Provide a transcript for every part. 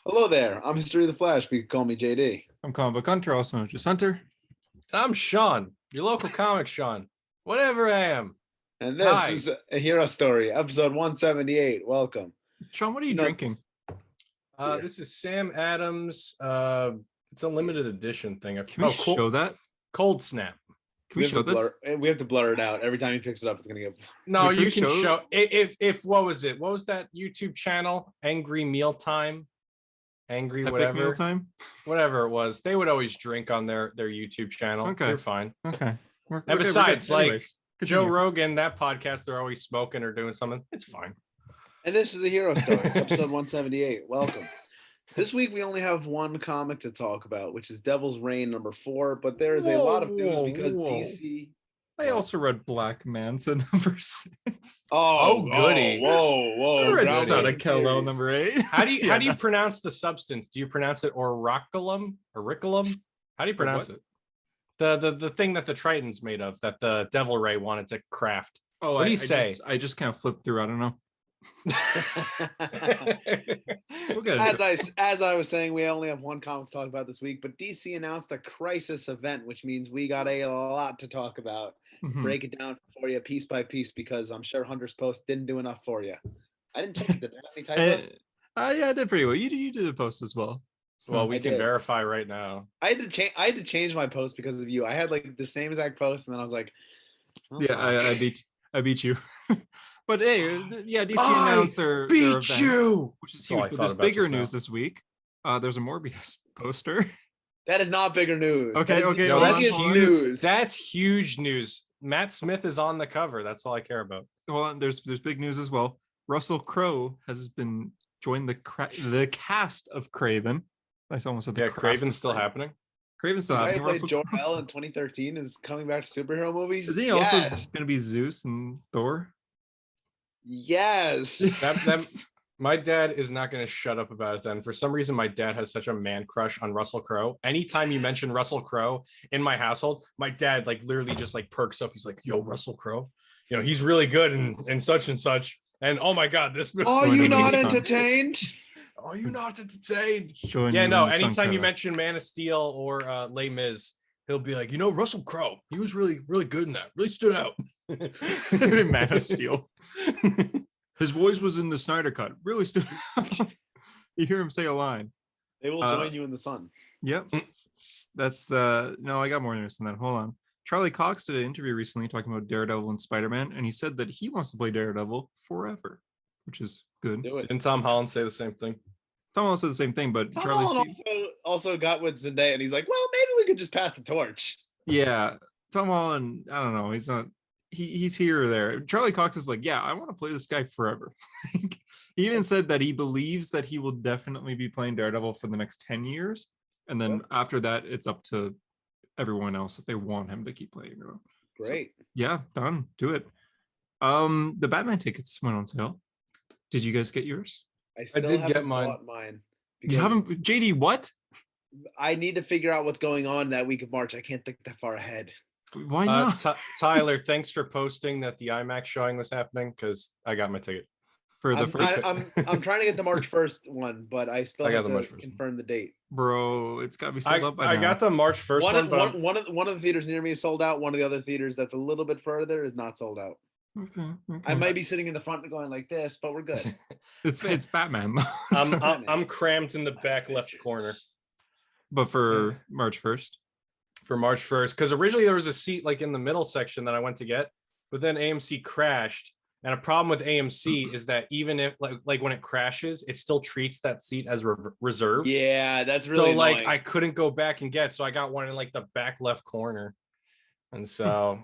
Hello there. I'm History of the Flash. You can call me JD. I'm Comic Book Hunter, also known as Hunter. I'm Sean, your local comic Sean, whatever I am. And this is a hero story, episode 178. Welcome. Sean, what are you drinking? This is Sam Adams. It's a limited edition thing. Can we show that? Cold Snap. Can we show this? We have to blur it out. Every time he picks it up, it's going to get... No, you can show... If what was it? What was that YouTube channel? Angry Mealtime? Angry Epic whatever. Mealtime? Whatever it was. They would always drink on their YouTube channel. Okay. They're fine. Okay. And besides, like continue. Joe Rogan, that podcast, they're always smoking or doing something. It's fine. And this is a hero story, episode 178. Welcome. This week we only have one comic to talk about, which is Devil's Reign number 4. But there is a lot of news because DC. I also read Black Manta number 6. Oh, goody! Whoa! I read Son of Kal-El number 8. How do you pronounce the substance? Do you pronounce it Oraculum? Auriculum? How do you pronounce it? The thing that the Triton's made of, that the Devil Ray wanted to craft. Oh, what do you say? I just kind of flipped through. I don't know. As I was saying, we only have one comic to talk about this week, but DC announced a crisis event, which means we got a lot to talk about. Break it down for you piece by piece, because I'm sure Hunter's post didn't do enough for you. I didn't check. Did I have any typos? Yeah, I did pretty well. You did a post as well. So well, we can verify right now. I had to change my post because of you. I had like the same exact post, and then I was like, oh, yeah, I beat you. But hey, yeah, DC announced their event, which is huge. But there's bigger news this week. There's a Morbius poster. That is not bigger news. Okay. No, that's huge news. That's huge news. Matt Smith is on the cover. That's all I care about. Well, there's big news as well. Russell Crowe has been joined the cast of Kraven. I almost said Kraven's still happening. Kraven's still happening. Played Jor-El in 2013 is coming back to superhero movies. Is he also going to be Zeus and Thor? Yes. My dad is not going to shut up about it then. For some reason, my dad has such a man crush on Russell Crowe. Anytime you mention Russell Crowe in my household, my dad like literally just like perks up. He's like, yo, Russell Crowe, you know, he's really good and such and such. And oh my God, this movie. Are you not entertained? Are you not entertained? Yeah, no, anytime you mention Man of Steel or Les Mis, he'll be like, you know, Russell Crowe, he was really, really good in that. Really stood out. Man of Steel. His voice was in the Snyder Cut. Really stood out. You hear him say a line. They will join you in the sun. Yep. That's no, I got more news than that. Hold on. Charlie Cox did an interview recently talking about Daredevil and Spider-Man, and he said that he wants to play Daredevil forever, which is good. Didn't Tom Holland say the same thing? Tom Holland said the same thing, but Tom Charlie Holland also got with Zendaya, and he's like, well, maybe we could just pass the torch. Yeah. Tom Holland, I don't know. He's not. He's here or there. Charlie Cox is like, yeah, I want to play this guy forever. He even said that he believes that he will definitely be playing Daredevil for the next 10 years. And then after that, it's up to everyone else if they want him to keep playing. Great. So, yeah, done. Do it. The Batman tickets went on sale. Did you guys get yours? I did get mine. You haven't? JD, what? I need to figure out what's going on that week of March. I can't think that far ahead. Why not? Tyler, thanks for posting that the IMAX showing was happening, because I got my ticket for the first. I'm trying to get the March 1st one, but I still have to confirm the date. Bro, it's got to be sold up by now. I got the March 1st one. One of the theaters near me is sold out. One of the other theaters that's a little bit further is not sold out. Okay. I might be sitting in the front going like this, but we're good. It's Batman. I'm crammed in the back left corner. But for March 1st. For March 1st, because originally there was a seat like in the middle section that I went to get, but then AMC crashed. And a problem with AMC is that even if like when it crashes, it still treats that seat as reserved. Yeah, that's really so annoying. Like I couldn't go back and get, so I got one in like the back left corner, and so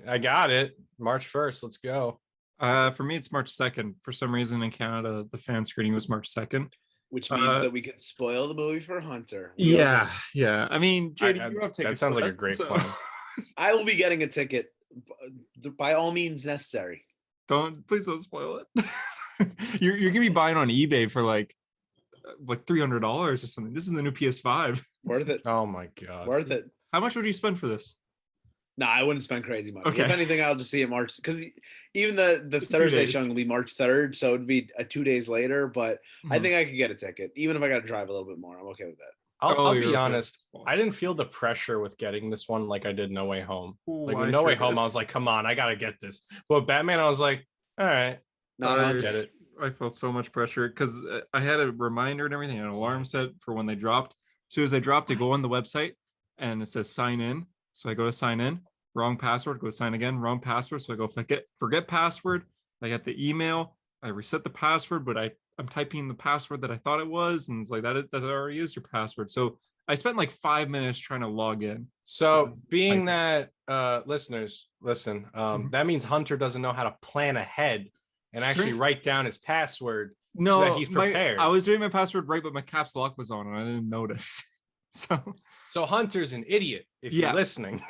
I got it March 1st. Let's go. For me, it's March 2nd. For some reason in Canada, the fan screening was March 2nd. Which means that we could spoil the movie for Hunter. Yeah. I mean, JD, that sounds like a great plan. I will be getting a ticket by all means necessary. Please don't spoil it. you're gonna be buying on eBay for like $300 or something. This is the new PS5. Worth it. Oh my God. Worth it. How much would you spend for this? No, I wouldn't spend crazy money. Okay. If anything, I'll just see it March, because even the It's a few Thursday days. showing will be March 3rd, so it'd be 2 days later. But I Mhm. think I could get a ticket, even if I got to drive a little bit more. I'm okay with that. I'll you're be okay. honest. I didn't feel the pressure with getting this one like I did No Way Home. Ooh, Like with I No sure Way Home, did. I was like, come on, I gotta get this. But with Batman, I was like, all right, Not I'll on. just get it. I felt so much pressure because I had a reminder and everything, an alarm set for when they dropped. As soon as I dropped, I go on the website and it says sign in. So I go to sign in, wrong password, go sign again, wrong password. So I go forget password. I get the email, I reset the password, but I'm typing the password that I thought it was, and it's like that already is your password. So I spent like 5 minutes trying to log in. So being that listeners, listen, Mhm. that means Hunter doesn't know how to plan ahead and actually write down his password so that he's prepared. I was doing my password right, but my caps lock was on and I didn't notice. So Hunter's an idiot if you're listening.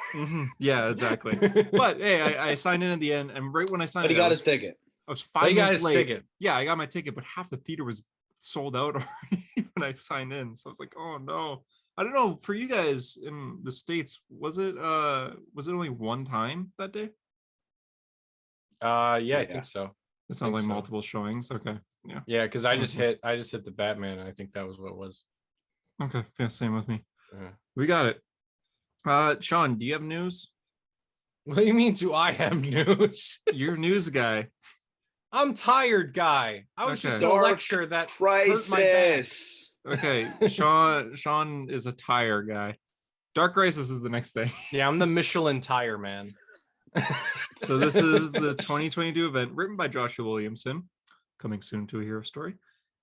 Yeah, exactly. But hey, I signed in at the end, and right when I signed But he got his ticket. I was 5 He got minutes his late. ticket. Yeah, I got my ticket, but half the theater was sold out already when I signed in. So I was like, oh no. I don't know. For you guys in the States, was it only one time that day? Yeah, I think so. It sounds like multiple showings. Okay. Yeah. Yeah, because I just hit the Batman. I think that was what it was. Okay. Yeah, same with me. Yeah. We got it. Sean, do you have news? What do you mean, do I have news? You're a news guy. I'm tired, guy. I was just in a lecture that Crisis. hurt my back. Okay, Sean is a tire guy. Dark Crisis is the next thing. Yeah, I'm the Michelin tire man. So this is the 2022 event written by Joshua Williamson, coming soon to a hero story.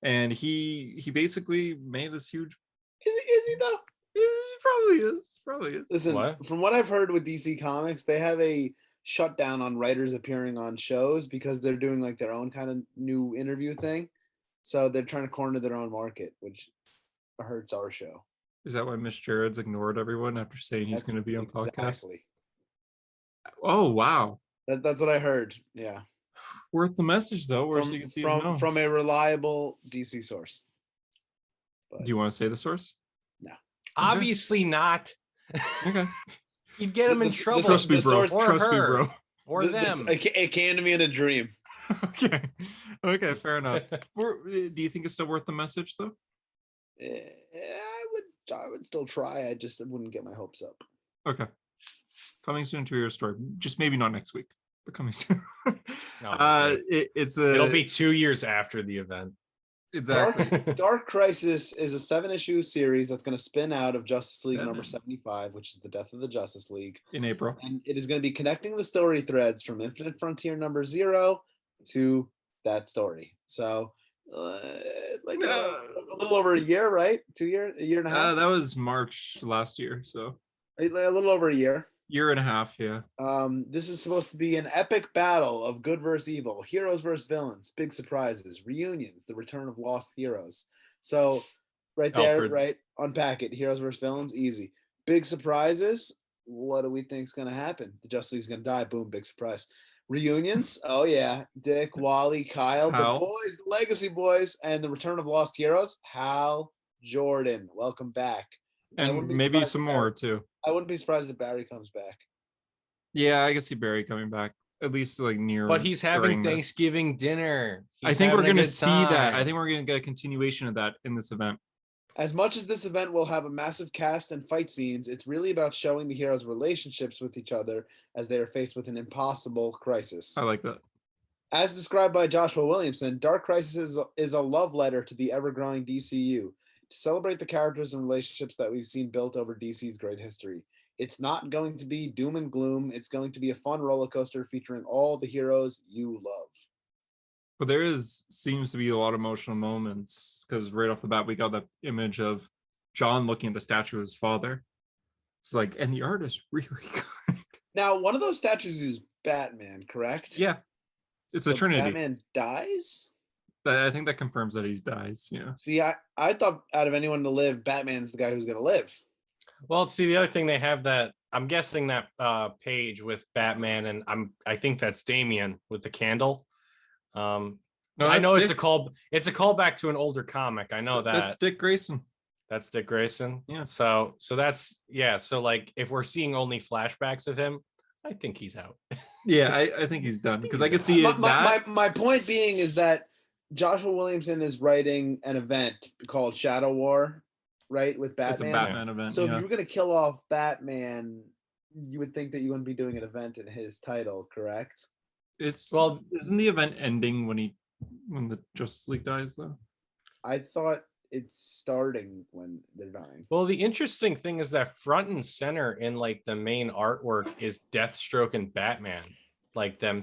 And he basically made this huge. Is he though? He probably is. Listen, from what I've heard with DC Comics, they have a shutdown on writers appearing on shows because they're doing like their own kind of new interview thing. So they're trying to corner their own market, which hurts our show. Is that why Miss Jared's ignored everyone after saying he's going to be on podcast? Exactly. Oh wow. That's what I heard. Yeah. Worth the message though, where so you can see from a reliable DC source. But, do you want to say the source? No. Obviously not. Okay. You'd get him in trouble. Trust me, bro. Trust me, bro. Or them. It came to me in a dream. Okay, fair enough. Do you think it's still worth the message though? I would still try. I just wouldn't get my hopes up. Okay. Coming soon to your story. Just maybe not next week, but coming soon. It'll be 2 years after the event. Exactly. Dark Crisis is a 7-issue series that's going to spin out of Justice League number 75, which is the death of the Justice League, in April. And it is going to be connecting the story threads from Infinite Frontier number 0 to that story. So a little over a year, right? 2 years, a year and a half. That was March last year, so a little over a year. Year and a half, yeah. This is supposed to be an epic battle of good versus evil, heroes versus villains, big surprises, reunions, the return of lost heroes. So right there, Alfred. right? Unpack it. Heroes versus villains, easy. Big surprises. What do we think is going to happen? The Justice League's going to die. Boom, big surprise. Reunions. Oh yeah, Dick, Wally, Kyle, the boys, the Legacy boys, and the return of lost heroes. Hal Jordan, welcome back. And maybe some more too. I wouldn't be surprised if Barry comes back. Yeah, I can see Barry coming back, at least like near. But he's having Thanksgiving dinner. I think we're going to see that. I think we're going to get a continuation of that in this event. As much as this event will have a massive cast and fight scenes, it's really about showing the heroes' relationships with each other as they are faced with an impossible crisis. I like that. As described by Joshua Williamson, Dark Crisis is a love letter to the ever-growing DCU, to celebrate the characters and relationships that we've seen built over DC's great history. It's not going to be doom and gloom. It's going to be a fun roller coaster featuring all the heroes you love. But there seems to be a lot of emotional moments because right off the bat, we got that image of John looking at the statue of his father. It's like, and the art is really good. Now, one of those statues is Batman, correct? Yeah. It's a Trinity. Batman dies? I think that confirms that he dies. Yeah. See, I thought out of anyone to live, Batman's the guy who's going to live. Well, see, the other thing they have that I'm guessing that page with Batman, and I think that's Damian with the candle. No, I know Dick. It's a callback to an older comic. I know that. That's Dick Grayson. That's Dick Grayson. Yeah. So that's so like if we're seeing only flashbacks of him, I think he's out. Yeah, I think he's done because I can see it. My point being is that Joshua Williamson is writing an event called Shadow War, right, with Batman. It's a Batman event. So if you were going to kill off Batman, you would think that you wouldn't be doing an event in his title, correct? Isn't the event ending when the Justice League dies though? I thought it's starting when they're dying. Well, the interesting thing is that front and center in like the main artwork is Deathstroke and Batman, like them,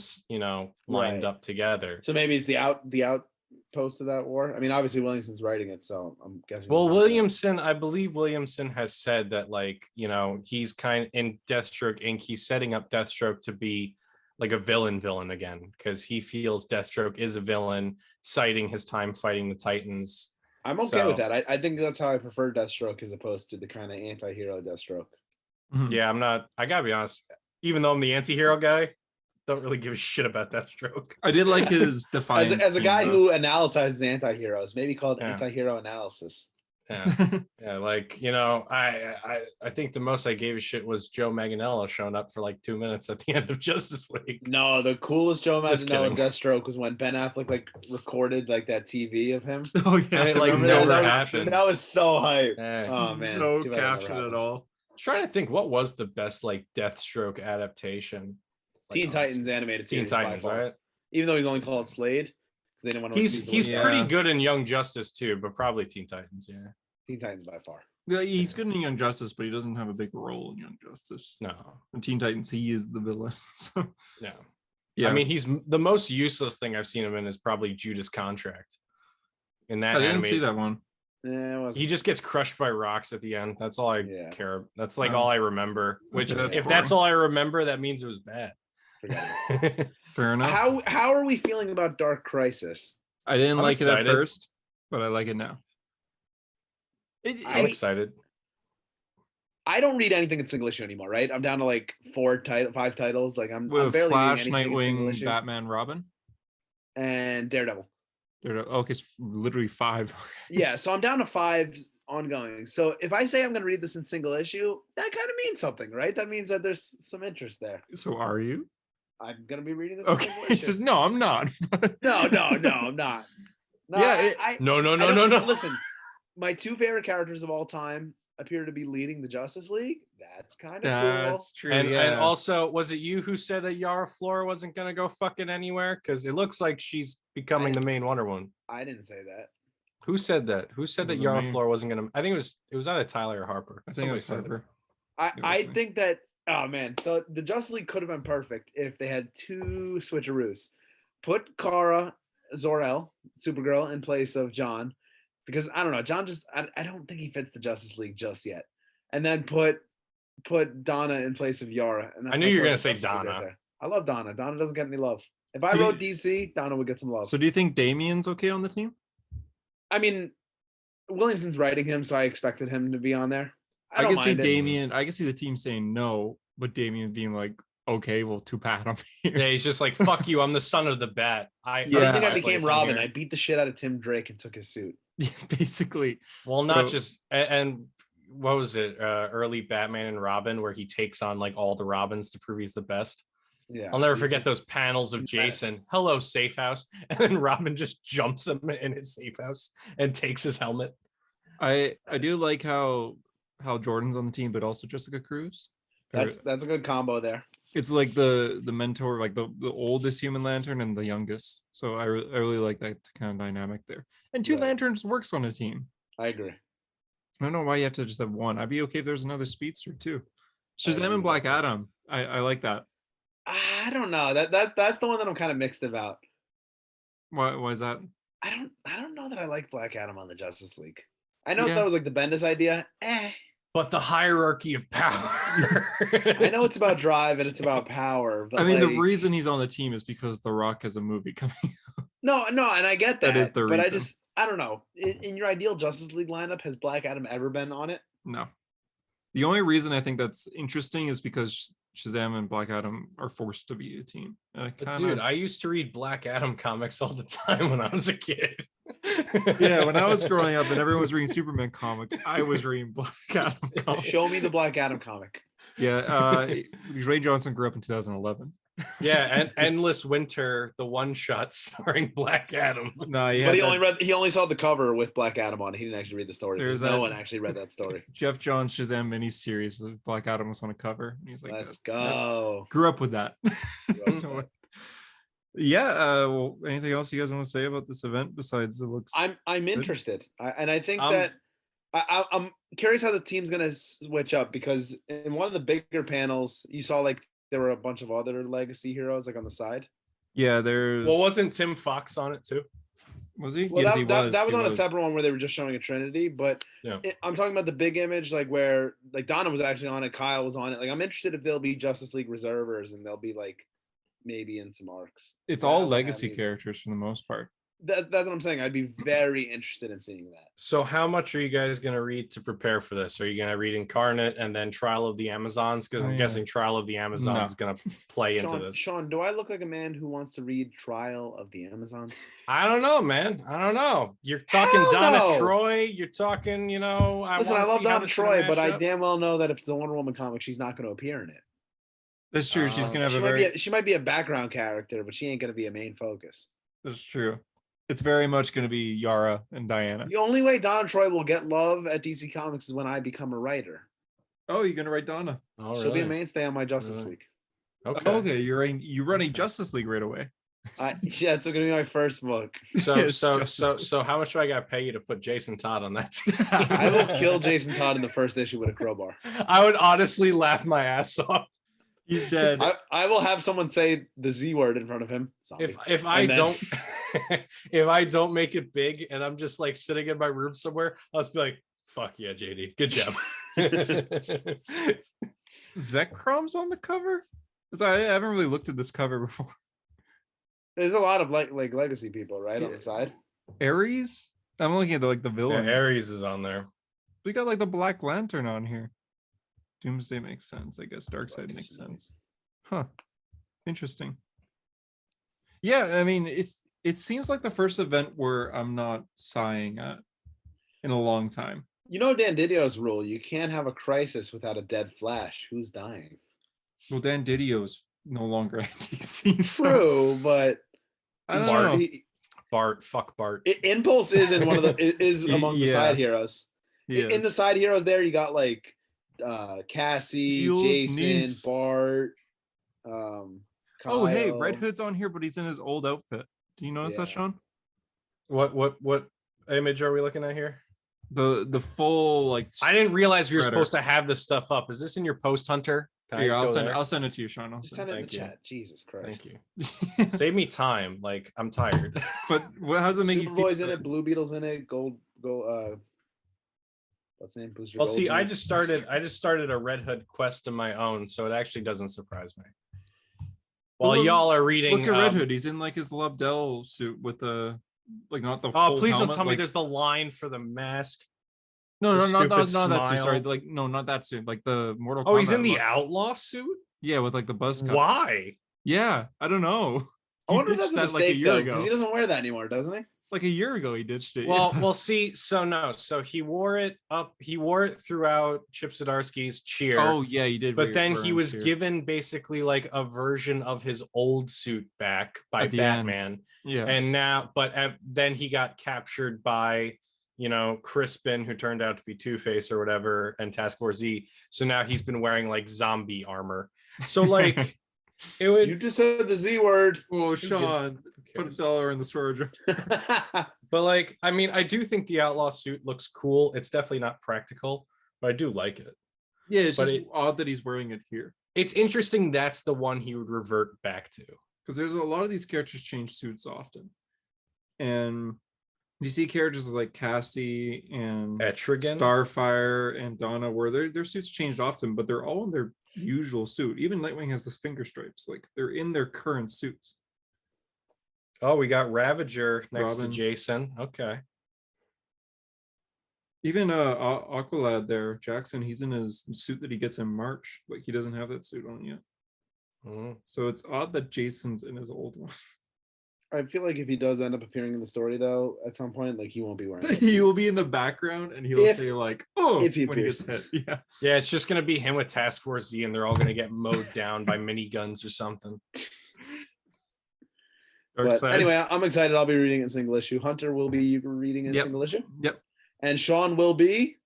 lined up together. So maybe it's the outpost of that war. I mean, obviously Williamson's writing it, so I'm guessing. Well, I believe Williamson has said that, like, he's kind of in Deathstroke Inc. He's setting up Deathstroke to be like a villain again, because he feels Deathstroke is a villain, citing his time fighting the Titans. I'm okay with that. I think that's how I prefer Deathstroke as opposed to the kind of anti-hero Deathstroke. Mm-hmm. Yeah, I gotta be honest, even though I'm the anti-hero guy, don't really give a shit about Deathstroke. I did like his defiance. As a guy who analyzes anti-heroes, maybe called anti-hero analysis. Yeah, like, I think the most I gave a shit was Joe Manganiello showing up for like 2 minutes at the end of Justice League. No, the coolest Joe Manganiello Deathstroke was when Ben Affleck recorded like that TV of him. Oh yeah, and it never happened. That was so hype. Oh man, no caption at all. I'm trying to think what was the best like Deathstroke adaptation. Teen Titans animated series. Teen Titans, right? Even though he's only called Slade. They didn't want to he's pretty good in Young Justice too, but probably Teen Titans, yeah. Teen Titans by far. Yeah, he's good in Young Justice, but he doesn't have a big role in Young Justice. No. In Teen Titans, he is the villain. So. Yeah. I mean, he's the most useless thing I've seen him in is probably Judas Contract. In that, I didn't see that one. Yeah, he just gets crushed by rocks at the end. That's all I care. That's like all I remember. Which, that's all I remember, that means it was bad. Fair enough. How are we feeling about Dark Crisis? I didn't like it at first, but I like it now. I'm excited. I don't read anything in single issue anymore, right? I'm down to like 5 titles. Like I'm barely Flash, reading Nightwing, Batman, Robin, and Daredevil. Okay, it's literally 5. Yeah, so I'm down to 5 ongoing. So if I say I'm going to read this in single issue, that kind of means something, right? That means that there's some interest there. So are you? I'm going to be reading this. Okay, it says no, I'm not. no, I'm not. No, yeah, no. Listen, my 2 favorite characters of all time appear to be leading the Justice League. That's kind of cool. That's true. And also, was it you who said that Yara Flora wasn't going to go fucking anywhere? Because it looks like she's becoming the main Wonder Woman. I didn't say that. Who said that? Who said that Yara Flora wasn't going to? I think it was either Tyler or Harper. I think it was Harper. I think that. Oh man, so the Justice League could have been perfect if they had 2 switcheroos. Put Kara Zor-El, Supergirl, in place of John, because I don't know, John just I don't think he fits the Justice League just yet. And then put Donna in place of Yara. And that's I knew you were gonna say Donna. Right, I love Donna. Donna doesn't get any love. If I wrote DC, Donna would get some love. So do you think Damien's okay on the team? I mean, Williamson's writing him, so I expected him to be on there. I can see Damien. I can see the team saying no, but Damien being like, "Okay, well, too bad I'm here." Yeah, he's just like, "Fuck you, I'm the son of the Bat." I think I became Robin. I beat the shit out of Tim Drake and took his suit. Yeah, basically. Well, not just and what was it? Early Batman and Robin, where he takes on like all the Robins to prove he's the best. Yeah, I'll never forget those panels of Jason. Best. Hello, safe house, and then Robin just jumps him in his safe house and takes his helmet. I do like how Jordan's on the team, but also Jessica Cruz. That's a good combo there. It's like the mentor, like the oldest Human Lantern and the youngest. So I really like that kind of dynamic there. And 2 Lanterns works on a team. I agree. I don't know why you have to just have one. I'd be okay if there's another speedster too. Shazam and Black Adam. I like that. I don't know. That's the one that I'm kind of mixed about. Why is that? I don't know that I like Black Adam on the Justice League. I know that was like the Bendis idea. But the hierarchy of power. I know it's about drive and it's about power. But I mean, the reason he's on the team is because The Rock has a movie coming out. No, and I get that. That is the reason. But I don't know. In your ideal Justice League lineup, has Black Adam ever been on it? No. The only reason I think that's interesting is because Shazam and Black Adam are forced to be a team. Dude, I used to read Black Adam comics all the time when I was a kid. Yeah, when I was growing up and everyone was reading Superman comics, I was reading Black Adam comics. Show me the Black Adam comic. Yeah, Ray Johnson grew up in 2011. Yeah, and Endless Winter, the one shot starring Black Adam. No, yeah, but he only saw the cover with Black Adam on it. He didn't actually read the story. There's No that- one actually read that story. Jeff Johns Shazam miniseries with Black Adam was on a cover. And he's like, Let's go. Grew up with that. Yeah. Well, anything else you guys want to say about this event besides it looks? I'm interested, and I think that I'm curious how the team's gonna switch up, because in one of the bigger panels you saw like there were a bunch of other legacy heroes like on the side. Yeah, there's. Well, wasn't Tim Fox on it too? Was he? Well, Yes, that was he on a separate one where they were just showing a Trinity, but Yeah. I'm talking about the big image, like where like Donna was actually on it, Kyle was on it. Like I'm interested if they'll be Justice League reservers and they'll be like maybe in some arcs. It's That all would legacy have me- characters for the most part. That's what I'm saying. I'd be very interested in seeing that. So how much are you guys going to read to prepare for this? Are you going to read Incarnate and then Trial of the Amazons? Because I'm guessing Trial of the Amazons is going to play into this. Sean, do I look like a man who wants to read Trial of the Amazons? I don't know, man. I don't know. You're talking Hell Donna no. Troy. You're talking, Listen, I love Donna Troy, but I damn well know that if it's a Wonder Woman comic, she's not going to appear in it. That's true. She's gonna have she might be a background character, but she ain't going to be a main focus. That's true. It's very much going to be Yara and Diana. The only way Donna Troy will get love at DC Comics is when I become a writer. Oh, you're going to write Donna? Oh, She'll be a mainstay on my Justice League. Okay. Okay, you're running Justice League right away. Yeah, it's going to be my first book. So Yes, so how much do I got to pay you to put Jason Todd on that team? I will kill Jason Todd in the first issue with a crowbar. I would honestly laugh my ass off. He's dead. I will have someone say the Z word in front of him. Zombie. If I don't if I don't make it big and I'm just like sitting in my room somewhere, I'll just be like, fuck yeah, JD. Good job. Zekkrom's on the cover? I haven't really looked at this cover before. There's a lot of like legacy people, right, on the side. Ares? I'm looking at the villains. Yeah, Ares is on there. We got like the Black Lantern on here. Doomsday makes sense, I guess. Darkseid makes sense. Huh. Interesting. Yeah, I mean, it seems like the first event where I'm not sighing at in a long time. You know Dan Didio's rule: you can't have a crisis without a dead Flash. Who's dying? Well, Dan Didio's no longer at DC. So True, but I don't know. Bart, fuck Bart. Impulse is in one of the is among the side heroes. In the side heroes, there you got like Cassie, Steele's Jason, niece. Bart. Oh, hey, Kyle. Red Hood's on here, but he's in his old outfit. Do you notice that, Sean? What image are we looking at here? The full like. I didn't realize we were spreader. supposed to have this stuff up. Is this in your post, Hunter? Can I Here, just go there? I'll send it to you, Sean. Just send it in the Thank you. chat. Jesus Christ. Thank you. Save me time. Like I'm tired. But how does it make you feel? Superboy's in it. Blue Beetle's in it. Gold. What's the name? Booster Well, Gold's see, in I it. just started a Red Hood quest of my own, so it actually doesn't surprise me. While Look- y'all are reading, Look at Red Hood. He's in like his Lobdell suit with the not the. Oh, full please don't helmet, tell me like- there's the line for the mask. No, the not that stupid suit. Sorry, smile. like no, not that suit. Like the Mortal. Oh, he's Kombat in the look. outlaw suit. Yeah, with like the buzz cut. Why? Yeah, I don't know. I wonder if ditched that's a that like a mistake year though, ago. because he doesn't wear that anymore, doesn't he? Like a year ago, he ditched it. Well, yeah. well, see, so he wore it up. He wore it throughout Chip Zdarsky's Cheer. Oh yeah, he did. But then he was here. given basically like a version of his old suit back by At the end. Batman. Yeah. And now, then he got captured by, Crispin, who turned out to be Two-Face or whatever, and Task Force Z. So now he's been wearing like zombie armor. So like, it would. You just said the Z word. Oh, Sean, put cares? $1 in the storage. But like, I mean, I do think the outlaw suit looks cool. It's definitely not practical, but I do like it. Yeah, it's But just odd that he's wearing it here. It's interesting that's the one he would revert back to. Because there's a lot of these characters change suits often. And you see characters like Cassie and Etrigan. Starfire and Donna where their suits changed often, but they're all in their usual suit. Even Nightwing has the finger stripes. Like they're in their current suits. Oh, we got Ravager next Robin. to Jason. Okay. Even Aqualad there, Jackson, he's in his suit that he gets in March. Like he doesn't have that suit on yet. Mhm. So it's odd that Jason's in his old one. I feel like if he does end up appearing in the story though, at some point, like he won't be wearing it. He will be in the background and he'll If- say like, Oh, If he when he gets appears. hit. Yeah. Yeah, it's just gonna be him with Task Force Z, and they're all gonna get mowed down by miniguns or something. But anyway, I'm excited. I'll be reading it in single issue. Hunter will be reading it in single issue. Yep. And Sean will be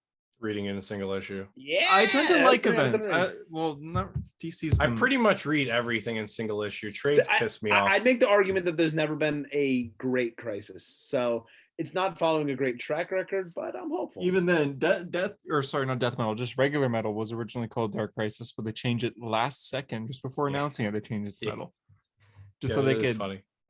Reading in a single issue. Yeah. I tend to that's like pretty events. good. Well, not DC's. I pretty much read everything in single issue. Trades piss me off. I'd make the argument that there's never been a great crisis. So it's not following a great track record, but I'm hopeful. Even then, not Death Metal, just regular Metal was originally called Dark Crisis, but they changed it last second, just before announcing it. They changed it to Metal, just so they could,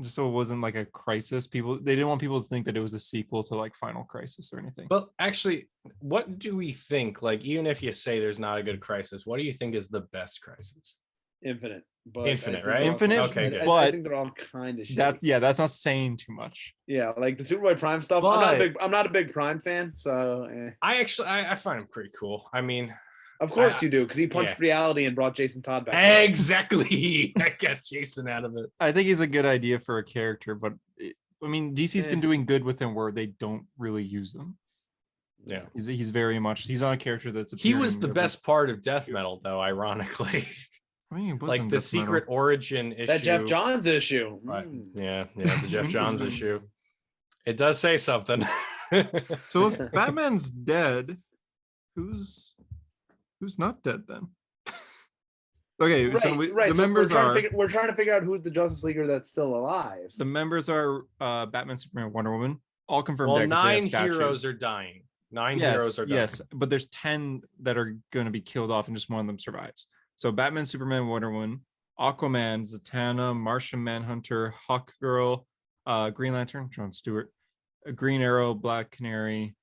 just so it wasn't like a crisis. They didn't want people to think that it was a sequel to like Final Crisis or anything. Well, actually, what do we think? Like, even if you say there's not a good crisis, what do you think is the best crisis? Infinite. But Infinite, right? Infinite. Okay, good. But I think they're all kind of shit. That's not saying too much. Yeah, like the Superboy Prime stuff. I'm not a big Prime fan, so I find him pretty cool. I mean, of course you do, because he punched reality and brought Jason Todd back. Exactly. I got Jason out of it. I think he's a good idea for a character, but DC's been doing good with him where they don't really use him. Yeah, he's very much. He's not a character that's. He was the best part of Death Metal, though. Ironically. I mean, like the secret origin issue. That Jeff Johns issue. Right. Yeah, the Jeff Johns issue. It does say something. So if Batman's dead, who's not dead then? Okay, right, so the members we're trying to figure out who's the Justice Leaguer that's still alive. The members are Batman, Superman, Wonder Woman, all confirmed. Well, 9 heroes are dying. 9 heroes are dying. Yes, but there's 10 that are going to be killed off, and just one of them survives. So Batman, Superman, Wonder Woman, Aquaman, Zatanna, Martian Manhunter, Hawkgirl, Green Lantern, John Stewart, Green Arrow, Black Canary.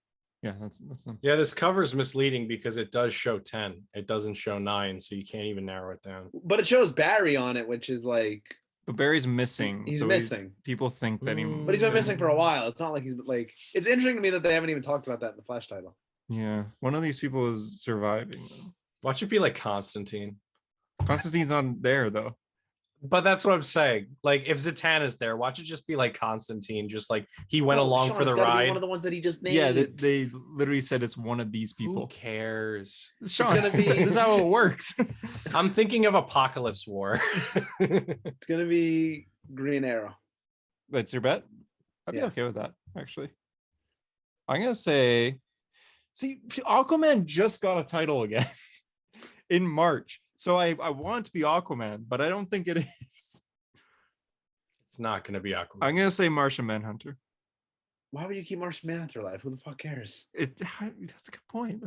Yeah, that's them. Yeah, this cover is misleading because it does show 10. It doesn't show 9, so you can't even narrow it down. But it shows Barry on it, which is like. But Barry's missing. He's missing. People think that he. But he's been missing for a while. It's not like he's like. It's interesting to me that they haven't even talked about that in the Flash title. Yeah, one of these people is surviving. Watch it be like Constantine. Constantine's not there though. But that's what I'm saying. Like, if Zatanna's there, watch it just be like Constantine, just like he went along for the ride. One of the ones that he just named. Yeah, they literally said it's one of these people. Who cares? Sean, this is how it works. I'm thinking of Apocalypse War. It's gonna be Green Arrow. That's your bet? I'd be okay with that, actually. I'm gonna say, see, Aquaman just got a title again in March. So I want it to be Aquaman, but I don't think it is. It's not going to be Aquaman. I'm going to say Martian Manhunter. Why would you keep Martian Manhunter alive? Who the fuck cares? That's a good point.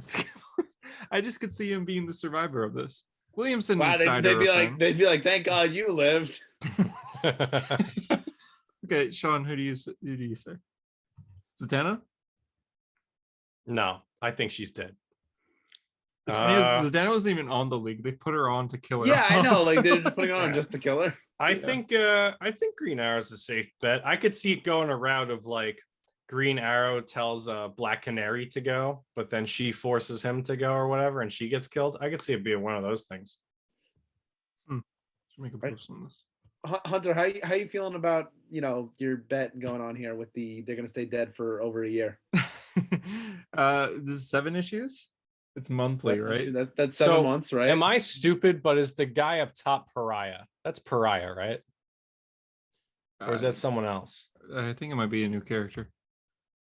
I just could see him being the survivor of this. Williamson and Snyder they'd be like, thank God you lived. Okay, Sean, who do you say? Zatanna? No, I think she's dead. It's funny, Zatanna wasn't even on the league. They put her on to kill her. Yeah, I know. Like they're just putting her on just to kill her. I think Green Arrow's a safe bet. I could see it going a route of like Green Arrow tells Black Canary to go, but then she forces him to go or whatever, and she gets killed. I could see it being one of those things. Should make a post on this. Hunter, how you feeling about your bet going on here with they're gonna stay dead for over a year? This is 7 issues. It's monthly, right? That's 7 months, right? Am I stupid? But is the guy up top Pariah? That's Pariah, right? Or is that someone else? I think it might be a new character.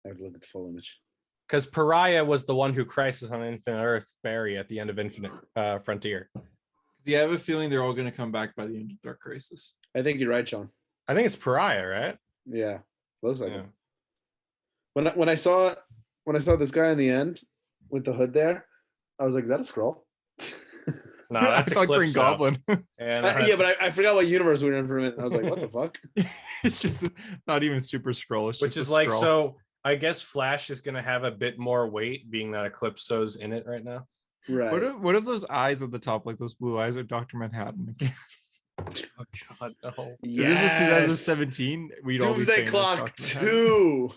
I have to look at the full image. Because Pariah was the one who Crisis on Infinite Earth Barry at the end of Infinite Frontier. Yeah, I have a feeling they're all going to come back by the end of Dark Crisis. I think you're right, Sean. I think it's Pariah, right? Yeah, looks like it. When I saw this guy in the end with the hood there, I was like, is that a scroll? No, that's I thought Green Goblin. Yeah, but I forgot what universe we were in for a minute. I was like, what the fuck? It's just not even Super Scroll. It's which just is like, scroll. So I guess Flash is going to have a bit more weight, being that Eclipso's in it right now. Right. What if those eyes at the top, like those blue eyes, are Dr. Manhattan again? Oh God, no! Yes. This is 2017. We'd all be saying Clock 2.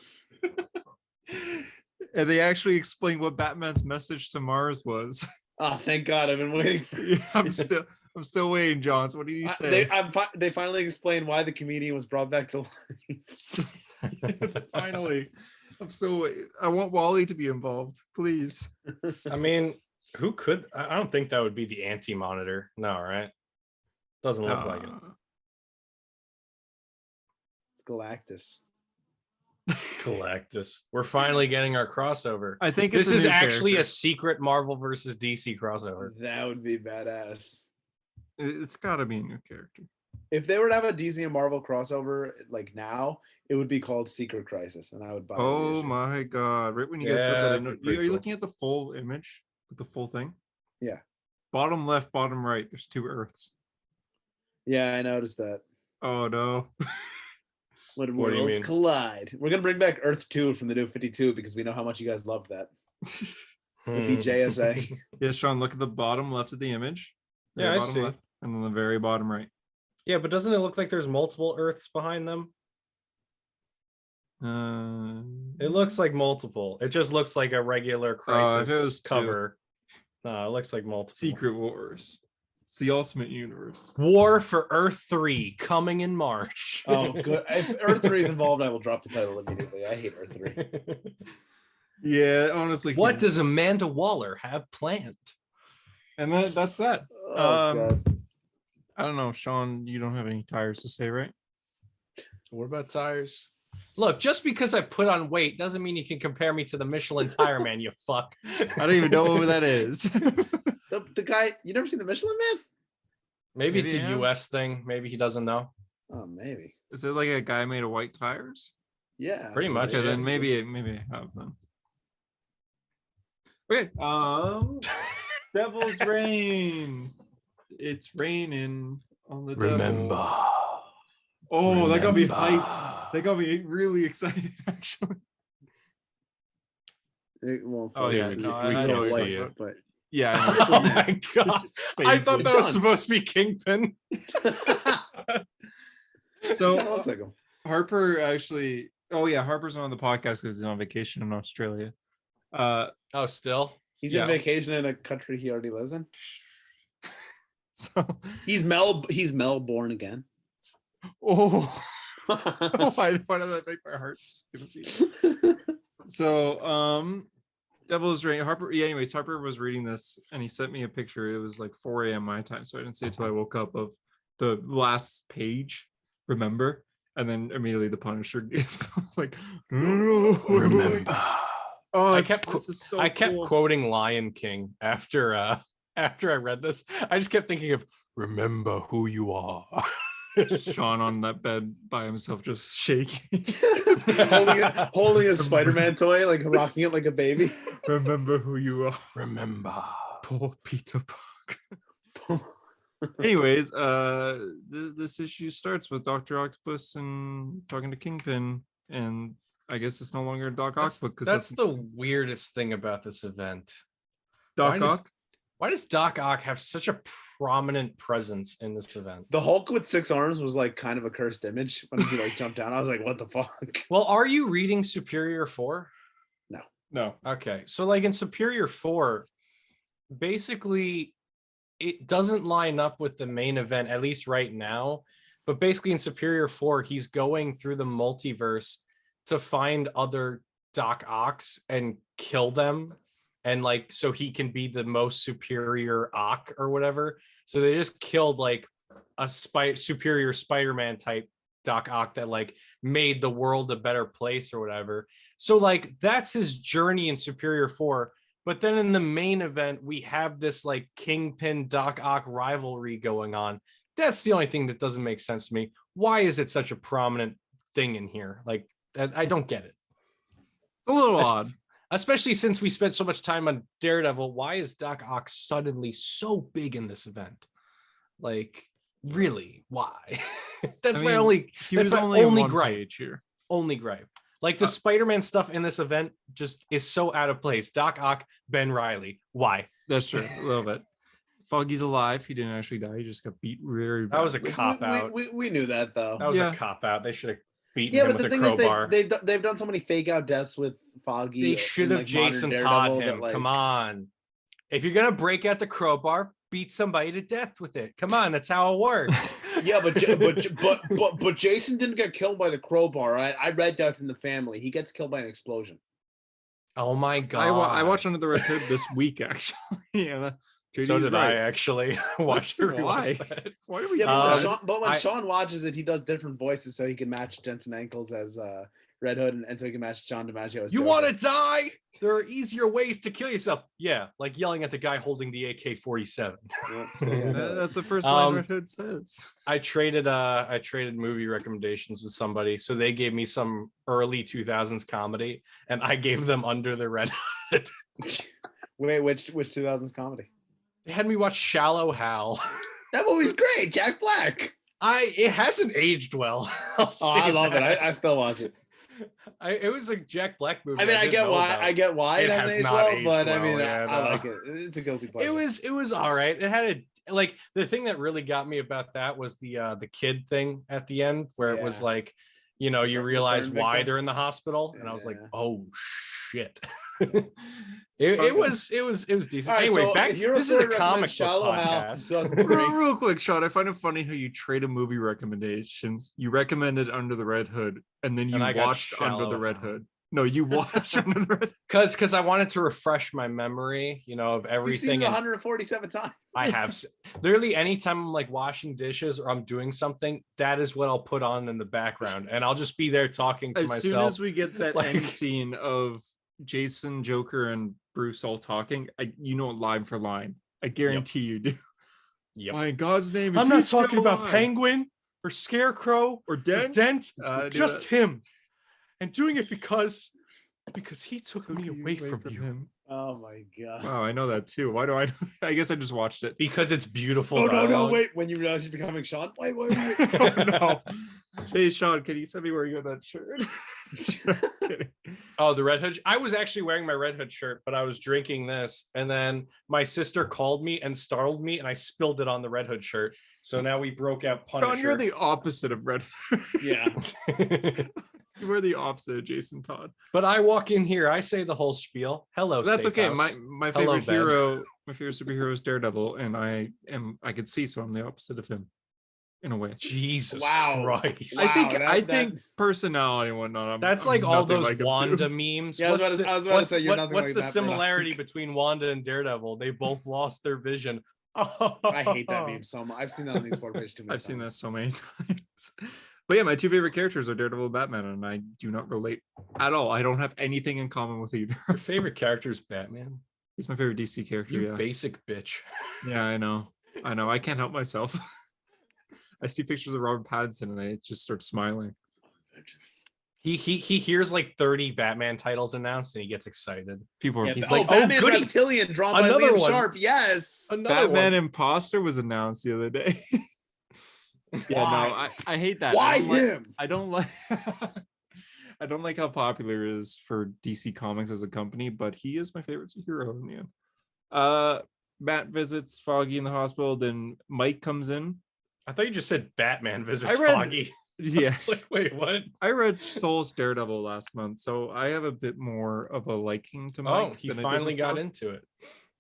And they actually explained what Batman's message to Mars was. Oh, thank God! I've been waiting for. I'm still waiting, John. So what did he say? They finally explained why the comedian was brought back to life. Finally. I want Wally to be involved, please. I mean, who could? I don't think that would be the Anti-Monitor. No, right? Doesn't look like it. It's Galactus. Galactus. We're finally getting our crossover. I think this it's is actually character. a secret Marvel versus DC crossover. That would be badass. It's got to be a new character. If they were to have a DC and Marvel crossover like now, it would be called Secret Crisis, and I would buy it. Oh my god! Right when you guys said that, are you cool. looking at the full image, the full thing? Yeah. Bottom left, bottom right. There's 2 Earths. Yeah, I noticed that. Oh no! When What do you worlds mean? collide. We're gonna bring back Earth 2 from the New 52 because we know how much you guys loved that. With the JSA. Yeah, Sean, look at the bottom left of the image. Yeah, I bottom see. left, and then the very bottom right. Yeah, but doesn't it look like there's multiple Earths behind them? It looks like multiple. It just looks like a regular Crisis cover. No, it looks like multiple. Secret Wars. It's the ultimate universe. War for Earth 3 coming in March. Oh, good. If Earth 3 is involved, I will drop the title immediately. I hate Earth 3. Yeah, honestly. What does Amanda Waller have planned? And that's that. Oh, God. I don't know, Sean. You don't have any tires to say, right? What about tires? Look, just because I put on weight doesn't mean you can compare me to the Michelin tire man, you fuck. I don't even know who that is. The guy, you never seen the Michelin Man? Maybe it's a yeah. US thing. Maybe he doesn't know. Oh, maybe. Is it like a guy made of white tires? Yeah. Pretty much. Okay, Yeah. then maybe I have them. Okay. Devil's Reign. It's raining on the devil. Oh, that got me hyped. That got me really excited, actually. It won't Oh, yeah, focus no, 'cause I we know don't what like you it, but Yeah. Oh my god. I thought that was Sean. supposed to be Kingpin. So It looks like him. Harper actually. Oh yeah, Harper's on the podcast because he's on vacation in Australia. Oh, still? He's Yeah. on vacation in a country he already lives in. So He's Melbourne again. oh. why did that make my heart skip? So Devil's Reign. Harper. Yeah. Anyways, Harper was reading this and he sent me a picture. It was like 4 a.m. my time, so I didn't see it till I woke up. Of the last page. Remember, and then immediately the Punisher gif. Like, no, Remember. Oh, I kept cool. quoting Lion King after I read this. I just kept thinking of remember who you are. Just Sean on that bed by himself, just shaking. holding a Spider-Man toy, like rocking it like a baby. Remember who you are. Remember. Poor Peter Parker. Anyways, this issue starts with Dr. Octopus and talking to Kingpin, and I guess it's no longer Doc Ock book because that's the weirdest thing about this event. Doc Ock. Why does Doc Ock have such a prominent presence in this event? The Hulk with 6 arms was like kind of a cursed image when he like jumped down. I was like, what the fuck? Well, are you reading Superior 4? No. Okay. So like in Superior 4, basically it doesn't line up with the main event, at least right now. But basically in Superior 4, he's going through the multiverse to find other Doc Ocks and kill them. And like, so he can be the most superior Ock or whatever. So they just killed like a superior Spider-Man type Doc Ock that like made the world a better place or whatever. So like, that's his journey in Superior 4. But then in the main event, we have this like Kingpin Doc Ock rivalry going on. That's the only thing that doesn't make sense to me. Why is it such a prominent thing in here? Like, I don't get it. It's a little odd. Especially since we spent so much time on Daredevil. Why is Doc Ock suddenly so big in this event? Like, really? Why? That's my only gripe here. Only gripe. Like the Spider-Man stuff in this event just is so out of place. Doc Ock, Ben Reilly. Why? That's true. A little bit. Foggy's alive. He didn't actually die. He just got beat very bad. That was a cop out. We knew that though. That was a cop out. They should have beaten him with a crowbar. They've done so many fake out deaths with Foggy. They should have Jason Todd him. Come on. If you're gonna break out the crowbar, beat somebody to death with it. Come on, that's how it works. Yeah, but Jason didn't get killed by the crowbar. Right? I read that in the family. He gets killed by an explosion. Oh my god! I watched Under the Red Hood this week actually. Yeah, so did I actually watch it. Why? Why do we? Yeah, but when Sean watches it, he does different voices so he can match Jensen Ackles as Red Hood, and so he can match John DiMaggio as You Joker. want to die? There are easier ways to kill yourself. Yeah, like yelling at the guy holding the AK-47. That's the first line Red Hood says. I traded movie recommendations with somebody, so they gave me some early 2000s comedy, and I gave them Under the Red Hood. Wait, which 2000s comedy? They had me watch Shallow Hal. That movie's great. Jack Black. It hasn't aged well. I love it. I still watch it. It was a Jack Black movie. I mean, I get why it hasn't aged well, but I mean, yeah, I like it. It's a guilty pleasure. It was all right. It had like the thing that really got me about that was the kid thing at the end, where it was like, you know, you realize why they're in the hospital, and I was like, oh shit. It was decent. Right, anyway, back. This is a comic book podcast. Real quick, Sean. I find it funny how you trade a movie recommendations. You recommended Under the Red Hood, and then you watched Under the Red Hood. No, you watched Under the Red Hood because I wanted to refresh my memory, you know, of everything. You've seen it 147 times. I have literally anytime I'm like washing dishes or I'm doing something, that is what I'll put on in the background, and I'll just be there talking to myself. As soon as we get that end scene of Jason, Joker, and Bruce all talking, you know, line for line. I guarantee you do. Yep. My God's name is. I'm not talking about Penguin or Scarecrow or Dent. Just him, and doing it because he took me away from him. Oh my god! Wow, I know that too. Why do I know? I guess I just watched it because it's beautiful. Oh no! Wait, when you realize you're becoming Sean. Wait. Oh no! Hey Sean, can you send me where you got that shirt? Oh, the Red Hood. I was actually wearing my Red Hood shirt, but I was drinking this, and then my sister called me and startled me, and I spilled it on the Red Hood shirt. So now we broke out Punisher. Sean, you're the opposite of Red Hood. Yeah. You were the opposite of Jason Todd. But I walk in here, I say the whole spiel. Hello, that's okay. House. My favorite hero, my favorite superhero is Daredevil, and I could see, so I'm the opposite of him. In a way. Jesus Christ. I think personality and whatnot. That's like all those Wanda memes. Yeah, I was about to say you're nothing what's like the that, similarity between Wanda and Daredevil? They both lost their vision. I hate that meme so much. I've seen that on the Explorer page too many times. I've seen that so many times. But yeah, my two favorite characters are Daredevil and Batman, and I do not relate at all. I don't have anything in common with either. Your favorite character is Batman? He's my favorite DC character. You basic bitch. Yeah, I know. I can't help myself. I see pictures of Robert Pattinson and I just start smiling. He hears like 30 Batman titles announced and he gets excited. He's like, Batman Reptilian drawn by Liam Sharp. Yes. Batman Imposter was announced the other day. I hate that. Why him? I don't like I don't like how popular it is for DC Comics as a company, but he is my favorite superhero in the end. Matt visits Foggy in the hospital, then Mike comes in. I thought you just said Batman visits Foggy. Yeah. Like, wait, what? I read Soul's Daredevil last month, so I have a bit more of a liking to Mike. Oh, he finally got into it.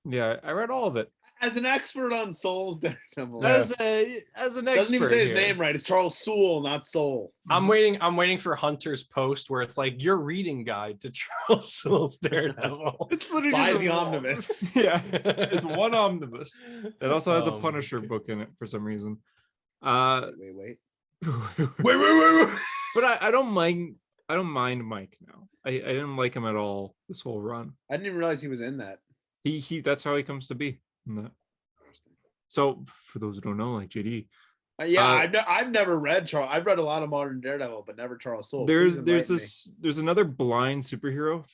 Yeah, I read all of it. As an expert on Soul's Daredevil. As an expert. Doesn't even say his name right. It's Charles Soule, not Soul. I'm waiting for Hunter's post where it's like your reading guide to Charles Soule's Daredevil. It's literally by the omnibus. Yeah, it's one omnibus. It also has a Punisher book in it for some reason. Wait. But I don't mind Mike now. I didn't like him at all this whole run. I didn't even realize he was in that. He that's how he comes to be. So for those who don't know, like JD, I've never read Charles. I've read a lot of modern Daredevil, but never Charles Soule. There's another blind superhero.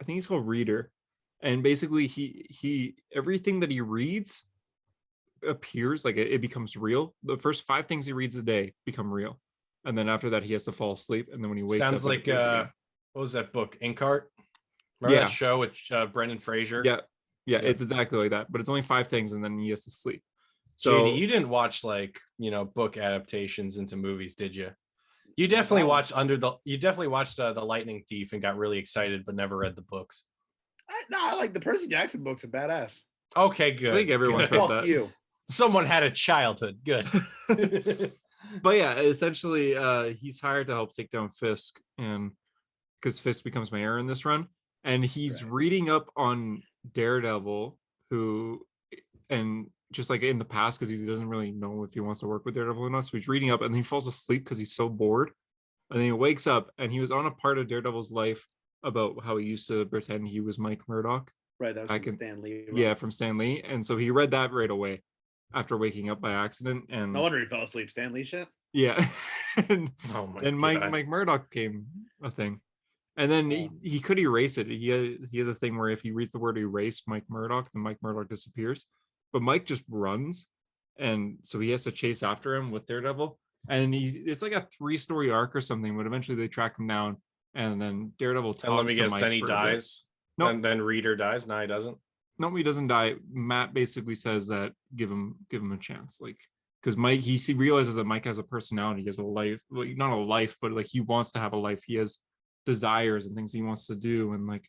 I think he's called Reader, and basically he everything that he reads appears like it becomes real. The first 5 things he reads a day become real, and then after that he has to fall asleep, and then when he wakes sounds up, like what was that book, Inkheart? Remember that show with Brendan Fraser? Yeah, it's exactly like that, but it's only 5 things, and then he has to sleep. So JD, you didn't watch book adaptations into movies, did you? You definitely watched The Lightning Thief and got really excited, but never read the books. I like the Percy Jackson books are badass. Okay, good. I think everyone's read that. You. Someone had a childhood. Good. But yeah, essentially, he's hired to help take down Fisk, and because Fisk becomes mayor in this run, and he's reading up on Daredevil, and just like in the past, because he doesn't really know if he wants to work with Daredevil or not, so he's reading up, and then he falls asleep because he's so bored, and then he wakes up, and he was on a part of Daredevil's life about how he used to pretend he was Mike Murdock. Right, that was from Stan Lee. Right? Yeah, from Stan Lee, and so he read that right away after waking up by accident, and no wonder he fell asleep. Stan Lee shit. Yeah, and Mike Murdock became a thing, and then he could erase it. He has a thing where if he reads the word erase Mike Murdock, then Mike Murdock disappears. But Mike just runs, and so he has to chase after him with Daredevil, and it's like a 3-story arc or something. But eventually they track him down, and then Daredevil talks. And let me guess, Mike then he dies. No, and then Reader dies. No, he doesn't. No, he doesn't die. Matt basically says that give him a chance, like, because Mike he realizes that Mike has a personality, he has a life, like not a life, but like he wants to have a life. He has desires and things he wants to do, and like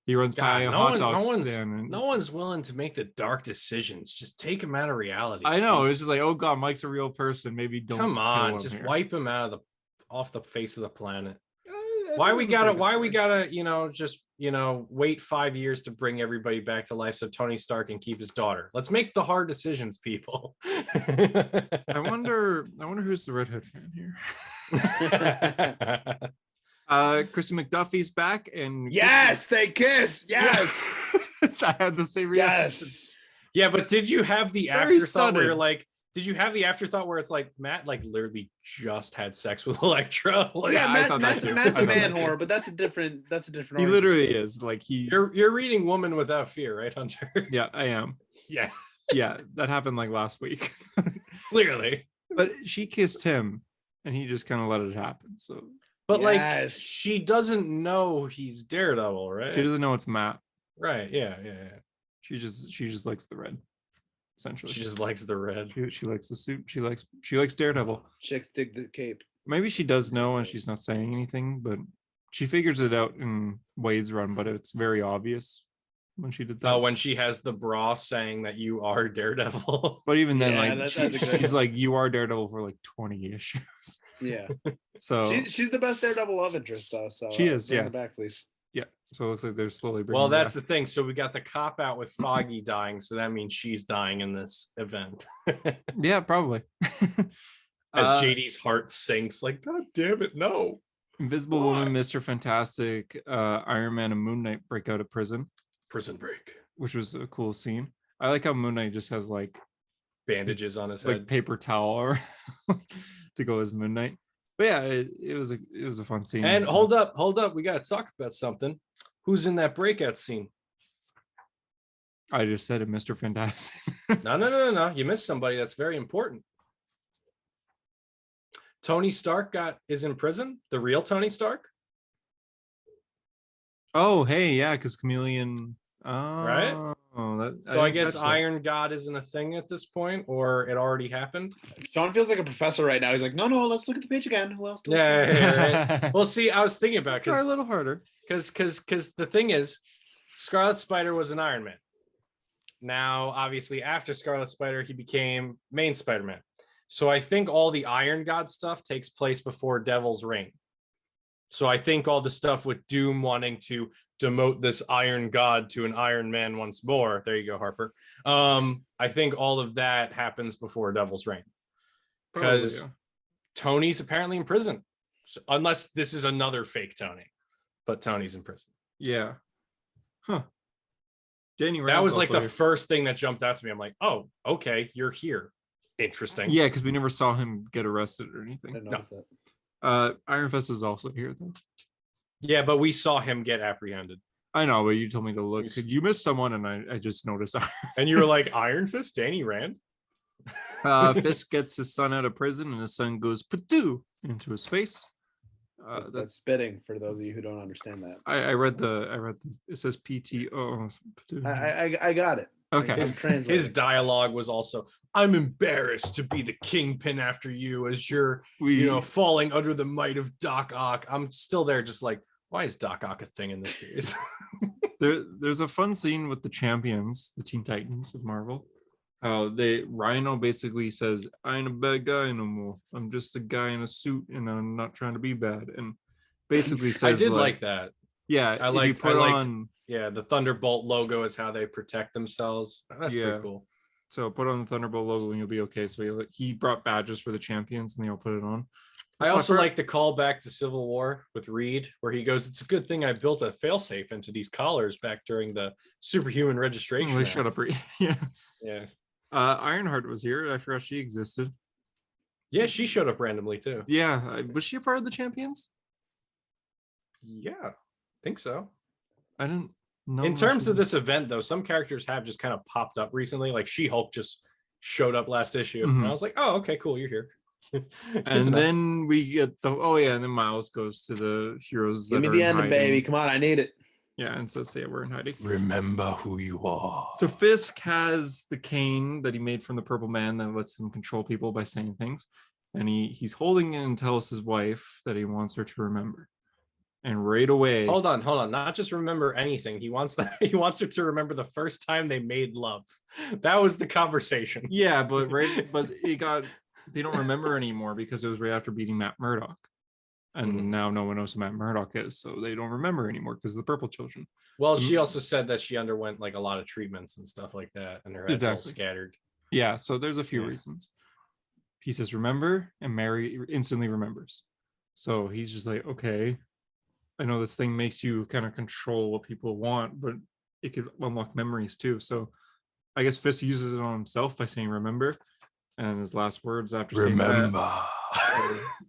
he runs by a hot dog stand. No one's willing to make the dark decisions. Just take him out of reality. I know. It's just like, oh god, Mike's a real person. Maybe don't come on, just wipe him off the face of the planet. Why we gotta, wait 5 years to bring everybody back to life so Tony Stark can keep his daughter? Let's make the hard decisions, people. I wonder who's the redhead fan here. Chrissy McDuffie's back, and yes, they kiss. Yes. I had the same reaction. Yes. Yeah, but did you have the afterthought where you're like, did you have the afterthought where it's like Matt like literally just had sex with Elektra? Like, yeah, I thought that too. Matt's a man whore, but that's a different. He literally is like You're reading Woman Without Fear, right, Hunter? Yeah, I am. Yeah, yeah, that happened like last week. Clearly, but she kissed him, and he just kind of let it happen. So, but like she doesn't know he's Daredevil, right? She doesn't know it's Matt. Right? Yeah. She just likes the red. Essentially, she just likes the red. She likes the suit. She likes Daredevil. Chicks dig the cape. Maybe she does know and she's not saying anything, but she figures it out in Wade's run. But it's very obvious when she did that. Oh, when she has the bra saying that you are Daredevil. But even then, she's like, you are Daredevil for like 20 issues. Yeah. So she's the best Daredevil love interest, though. So she is. Yeah. Back, please. Yeah. So it looks like they're slowly bringing. Well, that's the thing. So we got the cop out with Foggy dying. So that means she's dying in this event. Yeah, probably. As JD's heart sinks, like, God damn it, no. Invisible Woman, Mr. Fantastic, Iron Man, and Moon Knight break out of prison. Prison break. Which was a cool scene. I like how Moon Knight just has like bandages on his head, like paper towel or to go as Moon Knight. But yeah, it was a fun scene. And hold up, we gotta talk about something. Who's in that breakout scene? I just said it, Mr. Fantastic. No. You missed somebody that's very important. Tony Stark is in prison. The real Tony Stark. Oh, hey, yeah, because Chameleon. Right. So I guess Iron God isn't a thing at this point, or it already happened. Sean feels like a professor right now. He's like, no, let's look at the page again. Who else? Yeah. Well, see, I was thinking about try a little harder because the thing is, Scarlet Spider was an Iron Man. Now, obviously, after Scarlet Spider, he became main Spider-Man. So I think all the Iron God stuff takes place before Devil's Reign. So I think all the stuff with Doom wanting to demote this Iron God to an Iron Man once more. There you go, Harper. I think all of that happens before Devil's Reign. Because Tony's apparently in prison. So, unless this is another fake Tony. But Tony's in prison. Yeah. Huh. Danny Rand's that was like the here. First thing that jumped out to me. I'm like, oh, okay, you're here. Interesting. Yeah, because we never saw him get arrested or anything. I noticed that. Iron Fist is also here though. Yeah, but we saw him get apprehended. I know, but you told me to look. You missed someone, and I just noticed. And you were like, Iron Fist, Danny Rand. Fisk gets his son out of prison, and his son goes "Patoo" into his face. That's spitting for those of you who don't understand that. I read the. It says PTO. I got it. Okay. His dialogue was also, I'm embarrassed to be the kingpin after you as you're, falling under the might of Doc Ock. I'm still there just like, why is Doc Ock a thing in this series? There's a fun scene with the champions, the Teen Titans of Marvel. Rhino basically says, I ain't a bad guy no more. I'm just a guy in a suit and I'm not trying to be bad. And basically says I did like that. Yeah, I liked the Thunderbolt logo is how they protect themselves. That's pretty cool. So put on the Thunderbolt logo and you'll be okay. So he brought badges for the champions and they all put it on. I also like the callback to Civil War with Reed, where he goes, "It's a good thing I built a failsafe into these collars back during the Superhuman registration." Shut up, Reed. Yeah. Yeah. Ironheart was here. I forgot she existed. Yeah, she showed up randomly too. Yeah. Was she a part of the champions? Yeah, I think so. I didn't know. In terms of this event, though, some characters have just kind of popped up recently. Like She-Hulk just showed up last issue. And I was like, oh, okay, cool, you're here. And then we get and then Miles goes to the heroes. Give me the ending, baby. Come on, I need it. Yeah, and says, "Yeah, we're in hiding. Remember who you are." So Fisk has the cane that he made from the Purple Man that lets him control people by saying things, and he's holding it and tells his wife that he wants her to remember. And right away, hold on, not just remember anything. He wants her to remember the first time they made love. That was the conversation. Yeah, but they don't remember anymore because it was right after beating Matt Murdock. And now no one knows who Matt Murdock is, so they don't remember anymore because of the Purple Children. Well, she also said that she underwent like a lot of treatments and stuff like that, and her head's all scattered. Yeah, so there's a few reasons. He says, remember, and Mary instantly remembers. So he's just like, okay, I know this thing makes you kind of control what people want, but it could unlock memories too. So I guess Fisk uses it on himself by saying, remember. And his last words after saying that,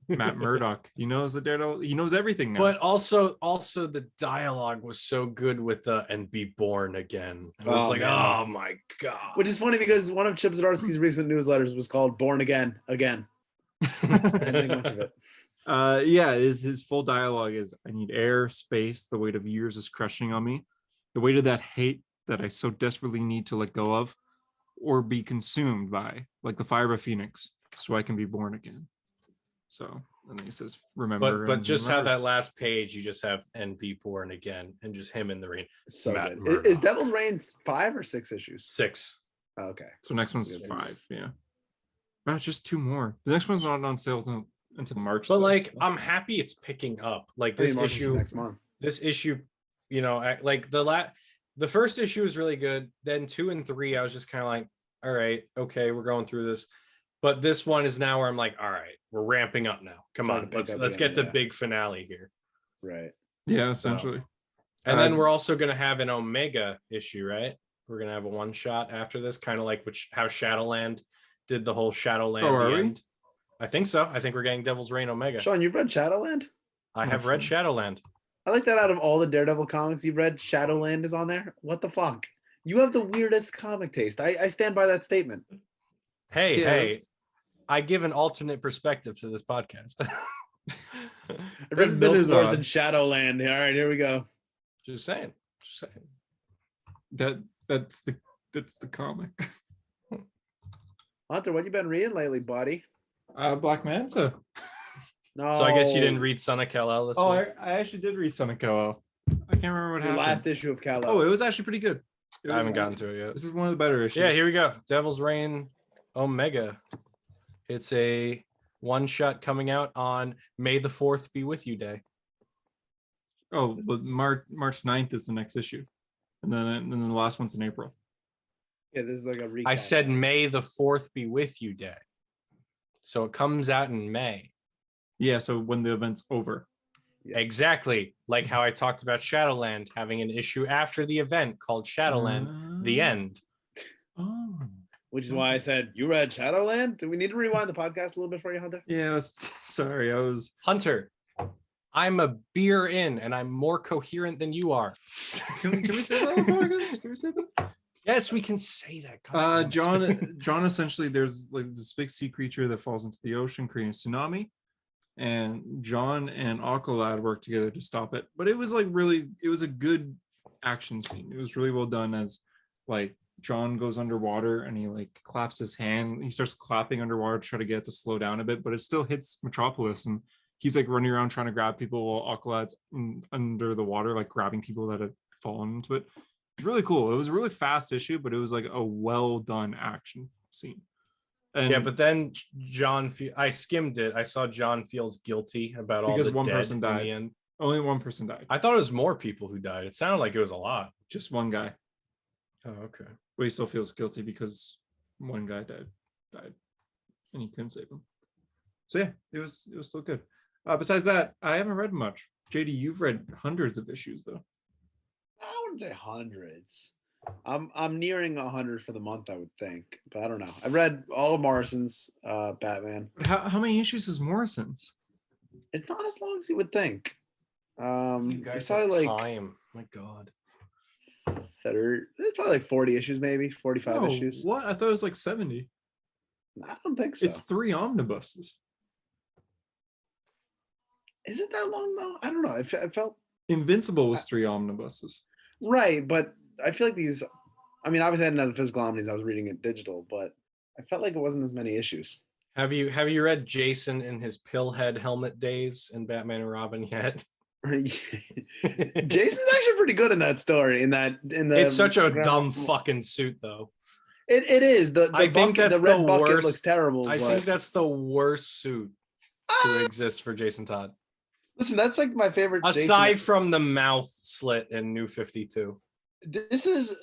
Matt Murdock, he knows the Daredevil, he knows everything now. But also the dialogue was so good with the "and be born again." It was oh my god. Which is funny because one of Chip Zdarsky's recent newsletters was called "Born Again." I didn't think much of it. His full dialogue is, I need air, space, the weight of years is crushing on me. The weight of that hate that I so desperately need to let go of or be consumed by, like the fire of a phoenix, so I can be born again. So, and then he says, remember. But just how that last page, you just have "and be born again" and just him in the rain. So good. Is Devil's Reign 5 or 6 issues? 6. Oh, okay. So next one's 5. Yeah. Well, just 2 more. The next one's not on sale until March. But I'm happy it's picking up. Like this issue next month. This issue, like the first issue was really good. Then 2 and 3, I was just kind of like, all right, okay, we're going through this. But this one is now where I'm like, all right, we're ramping up now. Come on, let's get the big finale here. Right. Yeah, essentially. And then we're also going to have an Omega issue, right? We're going to have a one shot after this, kind of like how Shadowland did the whole Shadowland end. I think so. I think we're getting Devil's Reign Omega. Sean, you've read Shadowland? I have read Shadowland. I like that out of all the Daredevil comics you've read, Shadowland is on there. What the fuck? You have the weirdest comic taste. I stand by that statement. Hey, I give an alternate perspective to this podcast. I read Milk Wars and Shadowland. All right, here we go. Just saying. That's the comic. Hunter, what you been reading lately, buddy? Black Manta. No. So I guess you didn't read Son of Kal-El this week? I actually did read Son of Kal-El. I can't remember what happened. The last issue of Kal-El. Oh, it was actually pretty good. I haven't gotten to it yet. This is one of the better issues. Yeah, here we go. Devil's Reign Omega. It's a one-shot coming out on May the 4th Be With You Day. Oh, but March 9th is the next issue. And then the last one's in April. Yeah, this is like a recap. I said May the 4th Be With You Day. So it comes out in May. Yeah, so when the event's over. Yeah. Exactly. Like how I talked about Shadowland having an issue after the event called Shadowland, The End. Oh. Which is why I said, you read Shadowland? Do we need to rewind the podcast a little bit for you, Hunter? Yeah, sorry. Hunter, I'm a beer in and I'm more coherent than you are. Can we say that? Can we say that? Yes, we can say that. John essentially, there's like this big sea creature that falls into the ocean, creating a tsunami. And John and Aqualad work together to stop it. But it was like it was a good action scene. It was really well done as like John goes underwater and he like claps his hand. He starts clapping underwater to try to get it to slow down a bit, but it still hits Metropolis. And he's like running around trying to grab people while Aqualad's under the water, like grabbing people that have fallen into it. It's really cool. It was a really fast issue, but it was like a well done action scene. And yeah, but then I skimmed it. I saw John feels guilty about all the one dead person died. in the end. Only one person died. I thought it was more people who died. It sounded like it was a lot. Just one guy. Oh, okay. But he still feels guilty because one guy died, and he couldn't save him. So yeah, it was still good. Besides that, I haven't read much. JD, you've read hundreds of issues though. I wouldn't say hundreds. I'm nearing 100 for the month, I would think, but I don't know. I've read all of Morrison's Batman. How many issues is Morrison's? It's not as long as you would think. You It's guys probably have like time. My God. it's probably like 40 issues, maybe 45 No, issues. What? I thought it was like 70. I don't think so. It's 3 omnibuses. Is it that long though? I don't know. I felt Invincible was 3 omnibuses. right, but I feel like these. I mean, obviously I didn't have the physical omnis. I was reading it digital, but I felt like it wasn't as many issues. Have you read Jason in his pillhead helmet days in Batman and Robin yet? Jason's actually pretty good in that story. It's such a dumb fucking suit though. It is. I think that's the red the bucket worst. looks terrible. I think that's the worst suit to exist for Jason Todd. Listen, that's like my favorite. Aside Jason. from the mouth slit in New 52. This is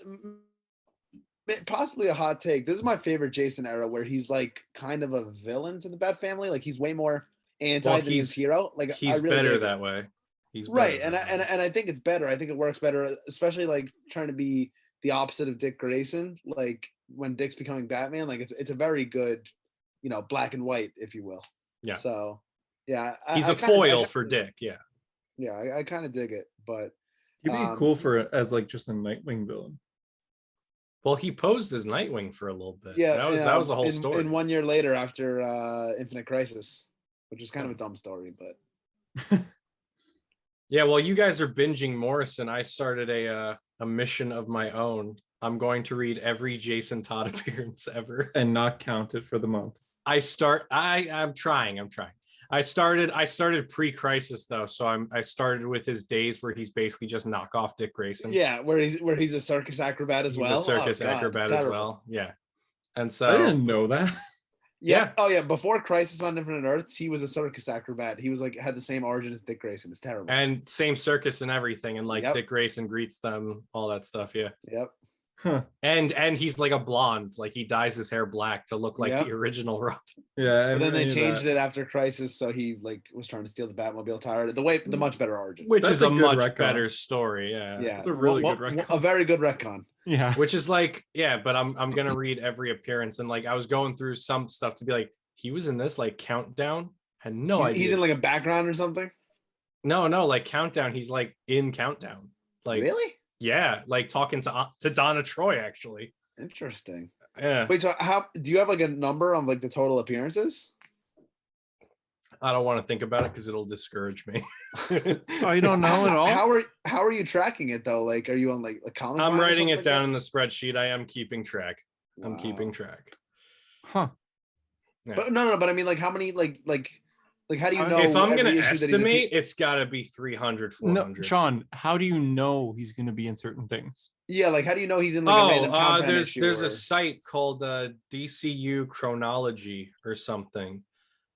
possibly a hot take. This is my favorite Jason era, where he's like kind of a villain to the Bat Family. Like he's way more anti than his hero. Like he's really better that way. He's right, and I think it's better. I think it works better, especially like trying to be the opposite of Dick Grayson. Like when Dick's becoming Batman, like it's a very good, black and white, if you will. Yeah. So yeah, he's a foil for Dick. Yeah. Yeah, I kind of dig it, but He'd be cool as like just a Nightwing villain. Well, he posed as Nightwing for a little bit. Yeah, that was a whole story. And 1 year later, after Infinite Crisis, which was kind of a dumb story, but yeah. Well, you guys are binging Morrison. I started a mission of my own. I'm going to read every Jason Todd appearance ever and not count it for the month. I'm trying. I started pre-crisis though, so I started with his days where he's basically just knockoff Dick Grayson. Yeah, where he's a circus acrobat as well. He's a circus acrobat as well. Yeah, and so I didn't know that. Yeah. Oh yeah. Before Crisis on Infinite Earths, he was a circus acrobat. He was like had the same origin as Dick Grayson. It's terrible. And same circus and everything, and like Dick Grayson greets them, all that stuff. Yeah. Yep. Huh. And he's like a blonde, like he dyes his hair black to look like the original Robin. Yeah, but then they changed it after Crisis, so he like was trying to steal the Batmobile tire. The much better origin, which is a much better story. Yeah, it's a really good retcon. A very good retcon. Yeah, which is like but I'm gonna read every appearance, and like I was going through some stuff to be like, he was in this like Countdown. Had no idea. He's in like a background or something. No, like Countdown. He's like in Countdown. Like really. Yeah, like talking to Donna Troy, actually. Interesting. Yeah. Wait, so how do you have like a number on like the total appearances? I don't want to think about it because it'll discourage me. Oh, you don't know at all? How are you tracking it though? Like, are you on like a comic? I'm writing it down in the spreadsheet. I am keeping track. Wow. I'm keeping track. Huh. Yeah. But no. But I mean, like, how many like how do you know? If I'm going to estimate, it's got to be 300, 400. No, Sean, how do you know he's going to be in certain things? Yeah, like how do you know he's in like a random Countdown issue? There's a site called DCU Chronology or something.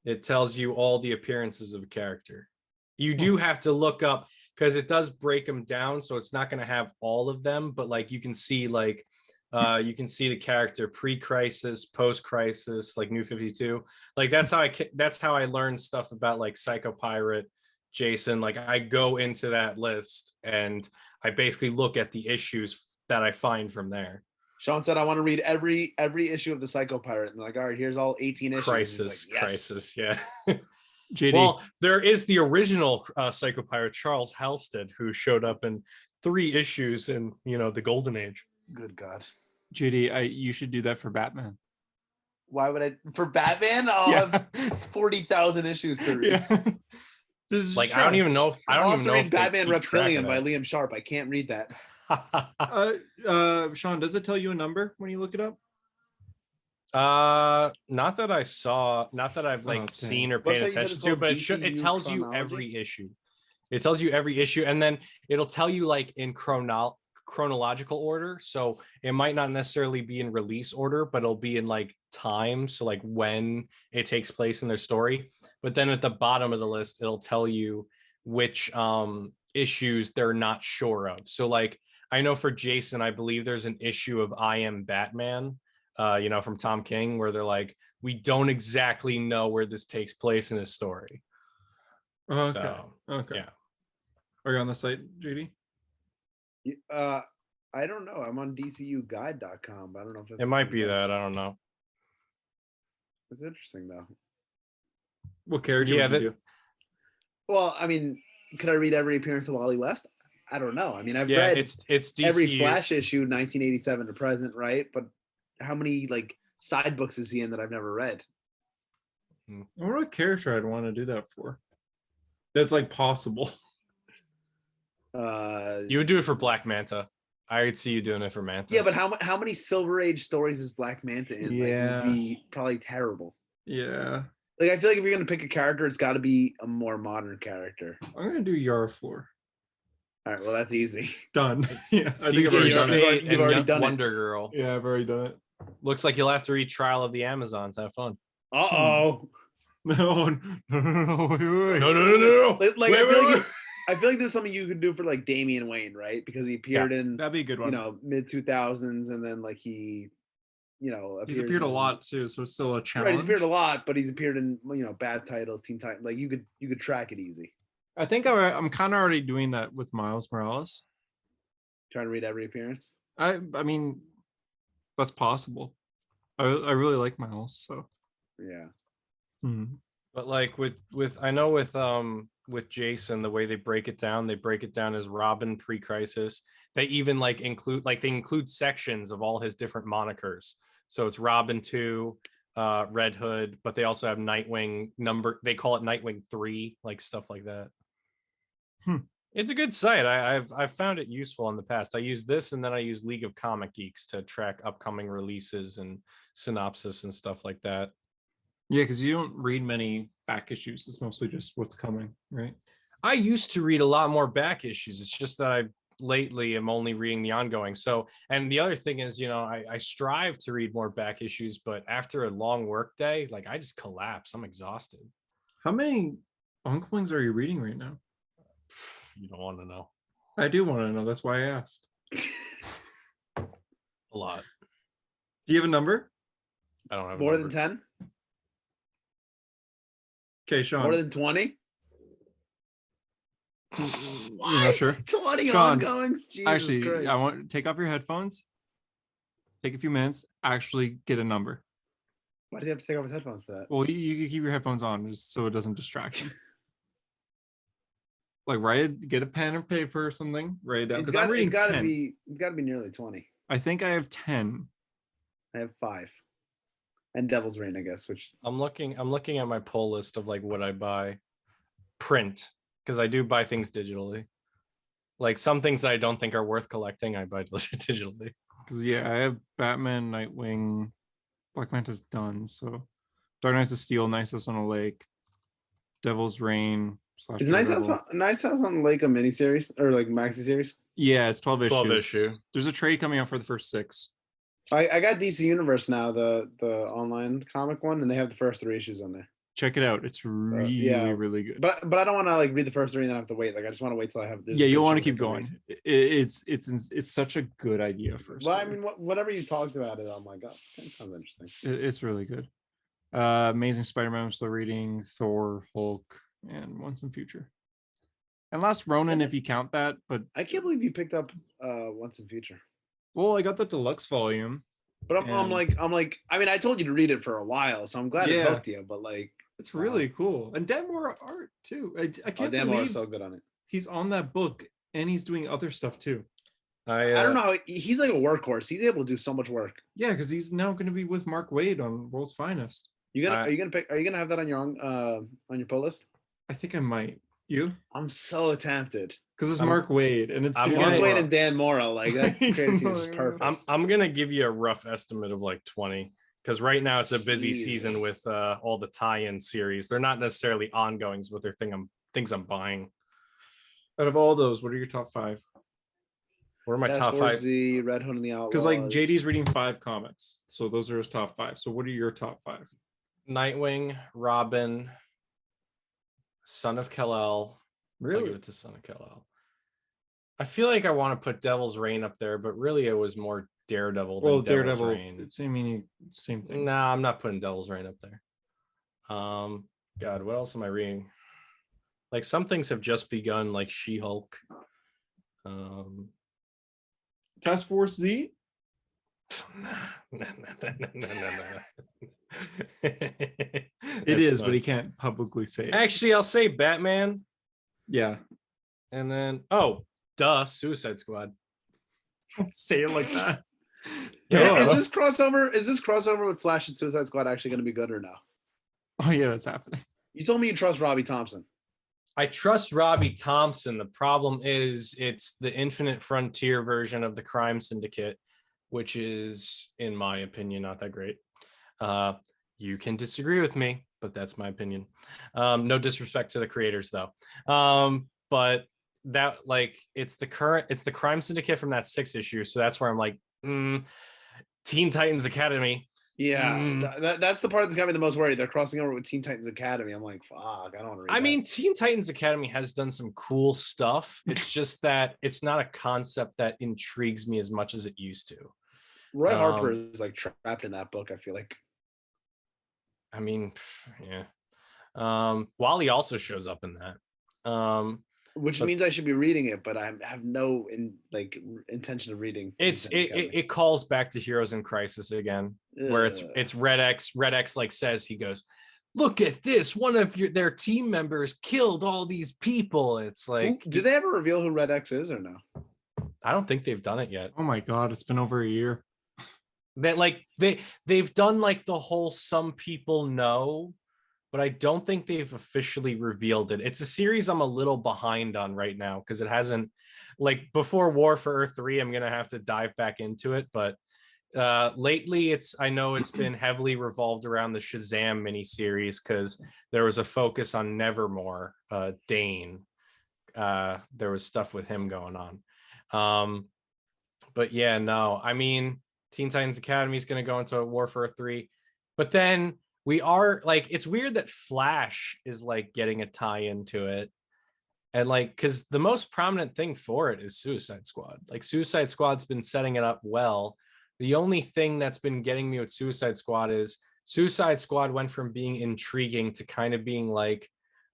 It tells you all the appearances of a character. You do have to look up because it does break them down, so it's not going to have all of them, but like you can see the character pre-crisis, post-crisis, like New 52. Like that's how I learned stuff about like Psycho Pirate, Jason. Like I go into that list and I basically look at the issues that I find from there. Sean said, I want to read every issue of the Psycho Pirate. And like, all right, here's all 18 issues. Crisis, yeah. JD. Well, there is the original Psycho Pirate, Charles Halstead, who showed up in 3 issues in, the Golden Age. Good God. JD, you should do that for Batman. Why would I? For Batman, I'll have 40,000 issues to read. Yeah. Like, I don't even know. I'll have to read Batman Reptilian by Liam Sharp. I can't read that. Sean, does it tell you a number when you look it up? Not that I saw, not that I've seen or paid attention to, but it tells you every issue. It tells you every issue, and then it'll tell you like in chronological order, so it might not necessarily be in release order, but it'll be in like time, so like when it takes place in their story. But then at the bottom of the list, it'll tell you which issues they're not sure of. So like I know for Jason, I believe there's an issue of I Am Batman, from Tom King, where they're like, we don't exactly know where this takes place in his story. Okay. So, Okay. yeah. Are you on the site, JD? I don't know. I'm on DCUguide.com, but I don't know if that's It might be that. I don't know. It's interesting though. What character would you do? Well, I mean, could I read every appearance of Wally West? I don't know. I mean, I've read it's DCU. every Flash issue, 1987 to present, right? But how many like side books is he in that I've never read? I wonder what character I'd want to do that for. That's like possible. You would do it for Black Manta. I could see you doing it for Manta. Yeah, but how many Silver Age stories is Black Manta in? Yeah. Like, would be probably terrible. Yeah. Like, I feel like if you're gonna pick a character, it's got to be a more modern character. I'm gonna do Yarflor. All right, well that's easy. Done. Yeah, I think I've Future already done it. State You've already done it. Wonder Girl. Yeah, I've already done it. Looks like you'll have to read Trial of the Amazons. Have fun. Uh-oh. No, wait. No. Like I feel like this is something you could do for like Damian Wayne, right? Because he appeared in That'd be a good one. mid 2000s, and then like he He's appeared a lot too, so it's still a challenge. Right, he's appeared a lot, but he's appeared in bad titles, Teen Titans. Like you could track it easy. I think I'm kind of already doing that with Miles Morales. Trying to read every appearance. I mean, that's possible. I really like Miles, so yeah. But like with I know with Jason, the way they break it down as Robin pre-crisis. They even include sections of all his different monikers. So it's Robin 2, Red Hood, but they also have Nightwing they call it Nightwing 3, like stuff like that. It's a good site. I've found it useful in the past. I use this, and then I use League of Comic Geeks to track upcoming releases and synopsis and stuff like that. Yeah, because you don't read many back issues. It's mostly just what's coming, right? I used to read a lot more back issues. It's just that I lately am only reading the ongoing. So, and the other thing is, I strive to read more back issues, but after a long work day, like I just collapse. I'm exhausted. How many ongoings are you reading right now? You don't want to know. I do want to know. That's why I asked. A lot. Do you have a number? I don't have more than 10. Okay, Sean. More than 20. You're not sure? 20 Sean, ongoings. Jesus actually, Christ. I want to take off your headphones. Take a few minutes. Actually, get a number. Why does he have to take off his headphones for that? Well, you can keep your headphones on just so it doesn't distract you. Like get a pen or paper or something. Write it down because I'm reading 10. It's got to be nearly 20. I think I have 10. I have 5. And Devil's Reign, I guess. Which I'm looking at my pull list of like what I buy print, because I do buy things digitally. Like some things that I don't think are worth collecting, I buy digitally. Because I have Batman, Nightwing, Black Manta's done. So Dark Knights of Steel, Nice House on a Lake, Devil's Reign. Is Nice House on the Lake a miniseries or like maxi series? Yeah, it's 12 issues. 12 issue. There's a trade coming out for the first 6. I got DC Universe now, the online comic one, and they have the first 3 issues on there. Check it out. It's really, really good. But I don't want to like read the first 3 and then have to wait. Like I just want to wait till I have this. Yeah, you'll want to keep going. It's such a good idea first. Well, I mean, whatever you talked about it, oh my god, it sounds interesting. It's really good. Amazing Spider-Man, I'm still reading. Thor, Hulk, and Once in Future. And Last Ronin, if you count that. But I can't believe you picked up Once in Future. Well, I got the deluxe volume. But I'm like, I mean, I told you to read it for a while, so I'm glad it hooked you. But like, it's really cool. And Dan Moore art too. I can't Dan Moore believe is so good on it. He's on that book and he's doing other stuff too. I don't know how he's like a workhorse. He's able to do so much work. Yeah, because he's now going to be with Mark Waid on World's Finest. Are you gonna have that on your pull list? I think I might. You? I'm so tempted. Because it's Mark Waid and it's Mark Waid and Dan Mora. Like that creative team is perfect. I'm gonna give you a rough estimate of like 20. Because right now it's a busy season with all the tie-in series. They're not necessarily ongoings, but they're things I'm buying. Out of all those, what are your top 5? What are my Task top Force 5? Z, Red Hood and the Outlaws. Because like JD's reading 5 comics, so those are his top 5. So what are your top 5? Nightwing, Robin, Son of Kal-El. Really? I'll give it to Son of Kal-El. I feel like I want to put Devil's Reign up there, but really it was more Daredevil than Devil's Reign. I mean, same thing. Nah, I'm not putting Devil's Reign up there. God, what else am I reading? Like some things have just begun, like She-Hulk. Task Force Z? No. It is, but he can't publicly say it. Actually, I'll say Batman. Yeah. And then, Suicide Squad. Say it like that. Is this crossover with Flash and Suicide Squad actually going to be good or no? Oh yeah, that's happening. You told me you trust Robbie Thompson. I trust Robbie Thompson. The problem is it's the Infinite Frontier version of the Crime Syndicate, which is, in my opinion, not that great. You can disagree with me, but that's my opinion. No disrespect to the creators, though. But that, like, it's the Crime Syndicate from that 6th issue, so that's where I'm like, Teen Titans Academy. Yeah, that's the part that's got me the most worried. They're crossing over with Teen Titans Academy. I'm like, fuck, I don't want to read that. mean, Teen Titans Academy has done some cool stuff. It's just that it's not a concept that intrigues me as much as it used to. Roy Harper is like trapped in that book, I feel like. I mean, yeah. Wally also shows up in that. Which means I should be reading it, but I have no intention of reading. It calls back to Heroes in Crisis again, where it's Red X. Red X says, he goes, "Look at this! One of their team members killed all these people." It's like, did they ever reveal who Red X is or no? I don't think they've done it yet. Oh my god, it's been over a year. They've done like the whole some people know, but I don't think they've officially revealed it. It's a series I'm a little behind on right now because it hasn't, like, before War for Earth 3, I'm gonna have to dive back into it. But lately I know it's been heavily revolved around the Shazam miniseries because there was a focus on Nevermore, Dane. There was stuff with him going on. But yeah, no, I mean, Teen Titans Academy is going to go into War for Earth 3, but then we are like, it's weird that Flash is like getting a tie into it. And like, because the most prominent thing for it is Suicide Squad. Like, Suicide Squad's been setting it up well. The only thing that's been getting me with Suicide Squad is Suicide Squad went from being intriguing to kind of being like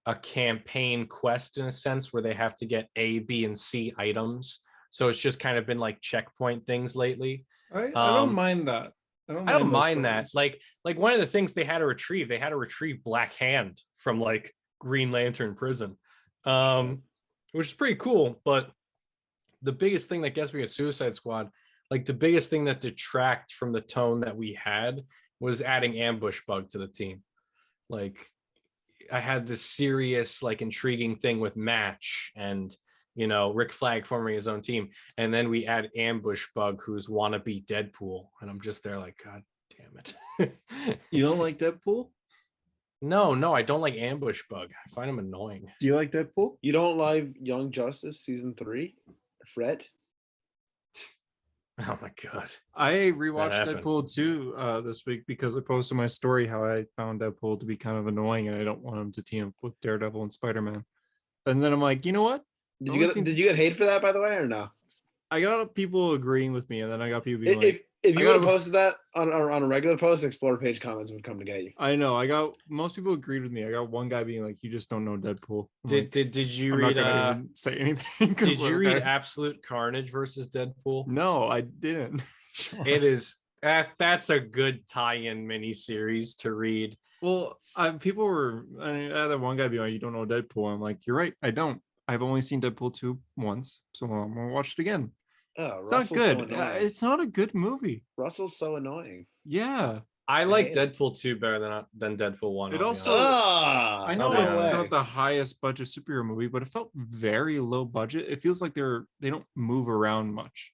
a campaign quest in a sense, where they have to get A, B, and C items. So it's just kind of been like checkpoint things lately. I don't mind that. I don't mind that. Like one of the things they had to retrieve Black Hand from like Green Lantern prison, which is pretty cool. But the biggest thing that gets me at Suicide Squad, like the biggest thing that detracts from the tone that we had, was adding Ambush Bug to the team. Like, I had this serious, like, intriguing thing with Match and, you know, Rick Flag forming his own team. And then we add Ambush Bug, who's wannabe Deadpool. And I'm just there like, God damn it. You don't like Deadpool? No, I don't like Ambush Bug. I find him annoying. Do you like Deadpool? You don't like Young Justice season 3? Fred? Oh my God. I rewatched Deadpool 2 this week because I posted my story how I found Deadpool to be kind of annoying and I don't want him to team up with Daredevil and Spider-Man. And then I'm like, you know what? Did you get hate for that, by the way, or no? I got people agreeing with me, and then I got people being like, if you would have posted that on a regular post, Explore page comments would come to get you. I know. Most people agreed with me. I got one guy being like, "You just don't know Deadpool." Did you read? Say anything? Did you read Absolute Carnage versus Deadpool? No, I didn't. It is that's a good tie-in miniseries to read. Well, people were. I had one guy being like, "You don't know Deadpool." I'm like, "You're right. I don't. I've only seen Deadpool 2 once, so I'm gonna watch it again." Oh, it's not good. It's not a good movie. Russell's so annoying. Yeah. I like Deadpool 2 better than Deadpool 1. It also, I know it's not the highest budget superhero movie, but it felt very low budget. It feels like they don't move around much.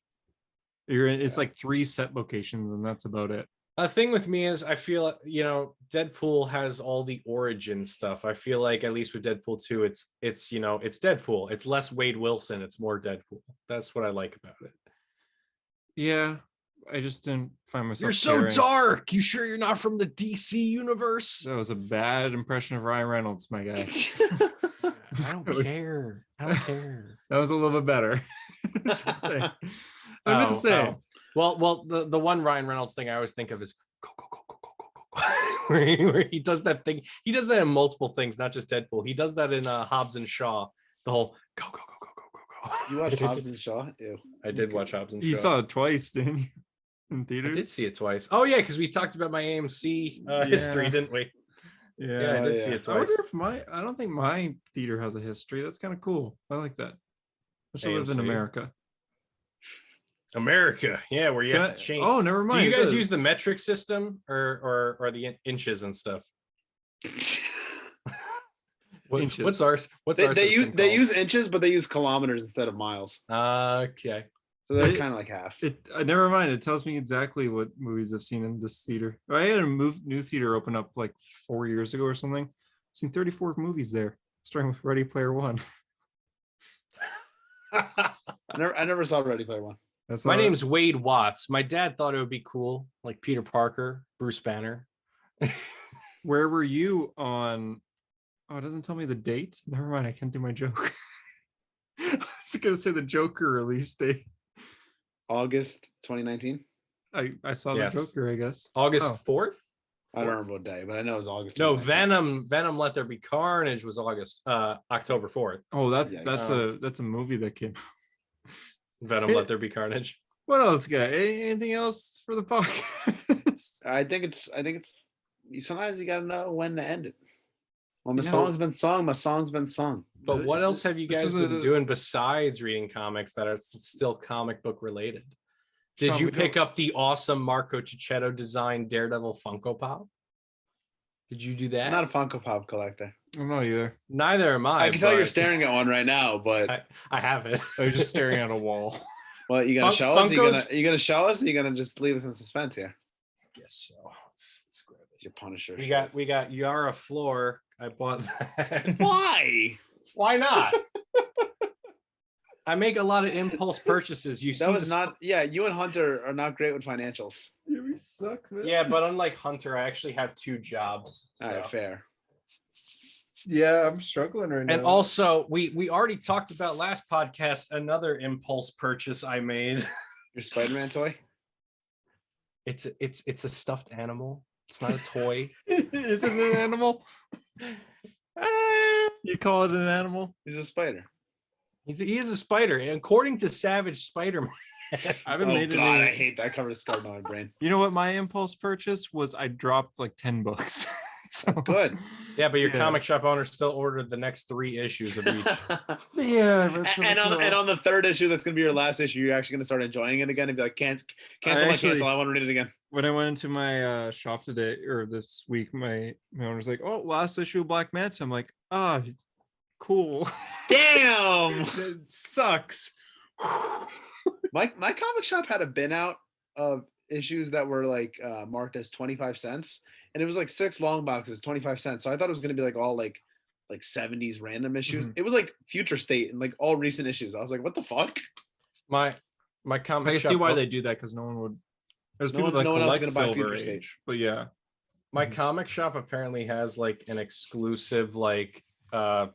It's like 3 set locations and that's about it. A thing with me is I feel, you know, Deadpool has all the origin stuff. I feel like at least with Deadpool 2, it's you know, it's Deadpool. It's less Wade Wilson. It's more Deadpool. That's what I like about it. Yeah, I just didn't find myself. You're so dark. You sure you're not from the DC universe? That was a bad impression of Ryan Reynolds, my guy. I don't care. I don't care. That was a little bit better. Just saying. I'm just saying. Well, the one Ryan Reynolds thing I always think of is go go go go go go go go, where he does that thing. He does that in multiple things, not just Deadpool. He does that in Hobbs and Shaw. The whole go go go go go go go. You watched Hobbs and Shaw? Ew. I did watch Hobbs and Shaw. You saw it twice, didn't you? In theaters? I did see it twice. Oh yeah, because we talked about my AMC history, didn't we? Yeah, I did see it twice. I wonder if I don't think my theater has a history. That's kind of cool. I like that. I should live in America. America, yeah, where you have to change. Oh, never mind. Do you guys use the metric system or the inches and stuff? Inches. What's ours? They use inches, but they use kilometers instead of miles. Okay. So they're kind of like half. Never mind. It tells me exactly what movies I've seen in this theater. I had a new theater open up like 4 years ago or something. I've seen 34 movies there, starting with Ready Player One. I never saw Ready Player One. My name's Wade Watts. My dad thought it would be cool, like Peter Parker, Bruce Banner. Where were you on? Oh, it doesn't tell me the date. Never mind. I can't do my joke. I was gonna say the Joker release date. August 2019. I saw the Joker, I guess. August 4th? I don't remember what day, but I know it was August. No, Venom Let There Be Carnage was October 4th. Oh, that's a movie that came. Venom Let There Be Carnage. What else, guy? Anything else for the podcast? I think it's sometimes you gotta know when to end it. Well, my song's been sung, my song's been sung. But what else have you guys been doing besides reading comics that are still comic book related? Did you pick up the awesome Marco Cicchetto designed Daredevil Funko Pop? Did you do that? I'm not a Funko Pop collector. I'm not either. Neither am I. I can tell you're staring at one right now, but I have it. I'm just staring at a wall. Well, you gonna show us? You gonna show us? Or you gonna just leave us in suspense here? Yes. So let's grab it. Your Punisher. We got Yara Floor. I bought that. Why? Why not? I make a lot of impulse purchases. You and Hunter are not great with financials. Yeah, we suck, man. Yeah, but unlike Hunter, I actually have 2 jobs. So. All right, fair. Yeah, I'm struggling right now. And also, we already talked about last podcast another impulse purchase I made. Your Spider-Man toy? It's a stuffed animal. It's not a toy. Is it an animal? You call it an animal? He's a spider. He is a spider, according to Savage Spider-Man. I haven't made God, I hate that cover scarred on my brain. You know what my impulse purchase was? I dropped like 10 books. So, that's good. Yeah, but your comic shop owner still ordered the next 3 issues of each. Yeah, and on the 3rd issue, that's gonna be your last issue. You're actually gonna start enjoying it again and be like, cancel. I want to read it again. When I went into my shop today or this week, my owner's like, "Oh, last issue of Black Manta." I'm like, "Ah, oh, cool." Damn, it sucks. my comic shop had a bin out of issues that were like marked as 25 cents, and it was like 6 long boxes, 25 cents. So I thought it was going to be like all like 70s random issues. It was like Future State and like all recent issues. I was like, what the fuck? My comic I shop, see why they do that, because no one would. There's people that collect Silver Age, but yeah. My comic shop apparently has like an exclusive like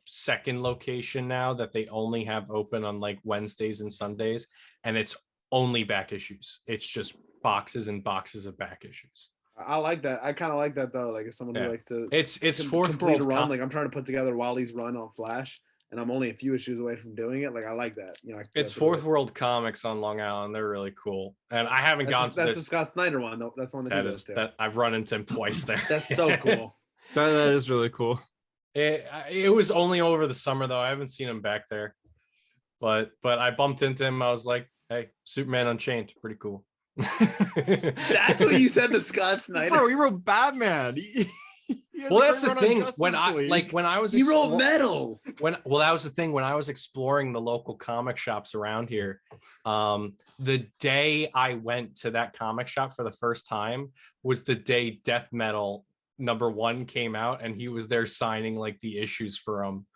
second location now that they only have open on like Wednesdays and Sundays, and it's only back issues. It's just boxes and boxes of back issues. I like that. I kind of like that though. Like, as someone who likes to, it's fourth world run. Like, I'm trying to put together Wally's run on Flash, and I'm only a few issues away from doing it. Like, I like that. You know, it's Fourth World Comics on Long Island. They're really cool, and I haven't gone to that's the Scott Snyder one though. That's the one that I've run into him twice there. That's so cool. That is really cool. It was only over the summer though. I haven't seen him back there, but I bumped into him. I was like, "Hey, Superman Unchained, pretty cool." That's what you said to Scott Snyder. Bro, he wrote Batman. Well, that's the thing. When I was he wrote Metal. That was the thing when I was exploring the local comic shops around here. The day I went to that comic shop for the first time was the day Death Metal #1 came out, and he was there signing like the issues for him.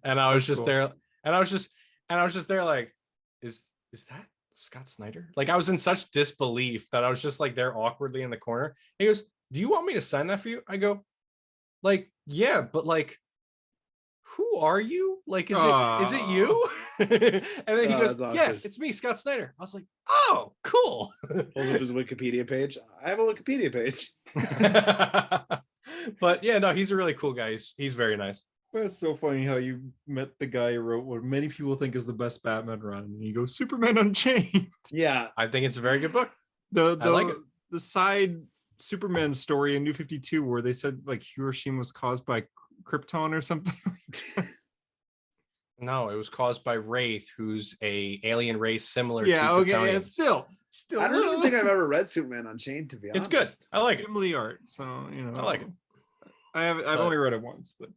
And I was just there, and I was just there like, is Scott Snyder? Like, I was in such disbelief that I was just like there awkwardly in the corner. He goes, do you want me to sign that for you? I go, like, yeah, but like, who are you? Like, is it you? And then he goes, awesome. yeah, it's me, Scott Snyder. I was like, oh, cool. Pulls up his Wikipedia page. I have a Wikipedia page. But yeah, no, he's a really cool guy. He's very nice. That's so funny how you met the guy who wrote what many people think is the best Batman run, and you go Superman Unchained. Yeah, I think it's a very good book. I like it. The side Superman story in New 52 where they said like Hiroshima was caused by Krypton or something. No, it was caused by Wraith, who's a alien race similar to Kryptonians. Yeah, still. I don't even think I've ever read Superman Unchained, to be honest. It's good. I like it. Gimli art, so I like it. I've only read it once, but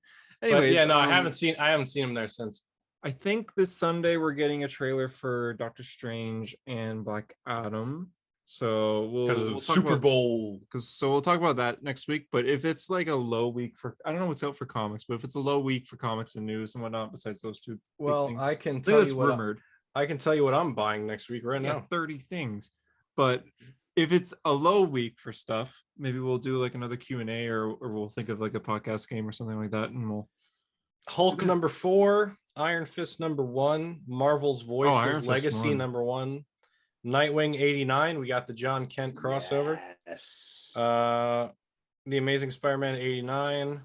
anyways, yeah, no, I haven't seen him there since. I think this Sunday we're getting a trailer for Doctor Strange and Black Adam. So we'll Super Bowl. We'll talk about that next week. But if it's like a low week for, I don't know what's out for comics, but if it's a low week for comics and news and whatnot, besides those two, well, I can tell you what rumored. I can tell you what I'm buying next week right now. 30 things. But if it's a low week for stuff, maybe we'll do like another Q&A or we'll think of like a podcast game or something like that, and we'll. Hulk number 4, Iron Fist number 1, Marvel's Voices Legacy number 1. Nightwing 89, we got the John Kent crossover. Yes. The Amazing Spider-Man 89,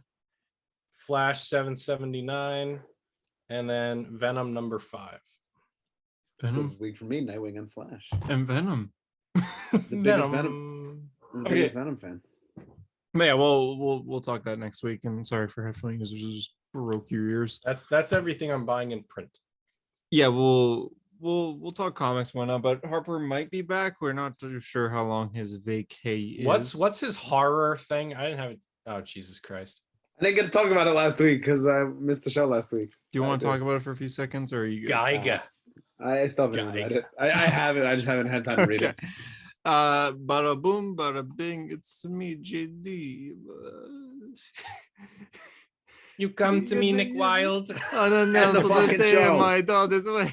Flash 779, and then Venom number 5. Venom week for me, Nightwing and Flash. And Venom. The biggest Venom. The biggest Venom fan. Yeah, we'll talk that next week. And sorry for headphone users, just broke your ears. That's everything I'm buying in print. Yeah, we'll talk comics one up, but Harper might be back. We're not too sure how long his vacay is. What's his horror thing? I didn't have it. Oh, Jesus Christ. I didn't get to talk about it last week because I missed the show last week. Do you want to talk about it for a few seconds, or are you good? Geiga? I still haven't read it. I have it. I just haven't had time to read it. Bada boom, bada bing. It's me, JD. You come to me, Nick Wilde. On the fucking show. My daughter's way.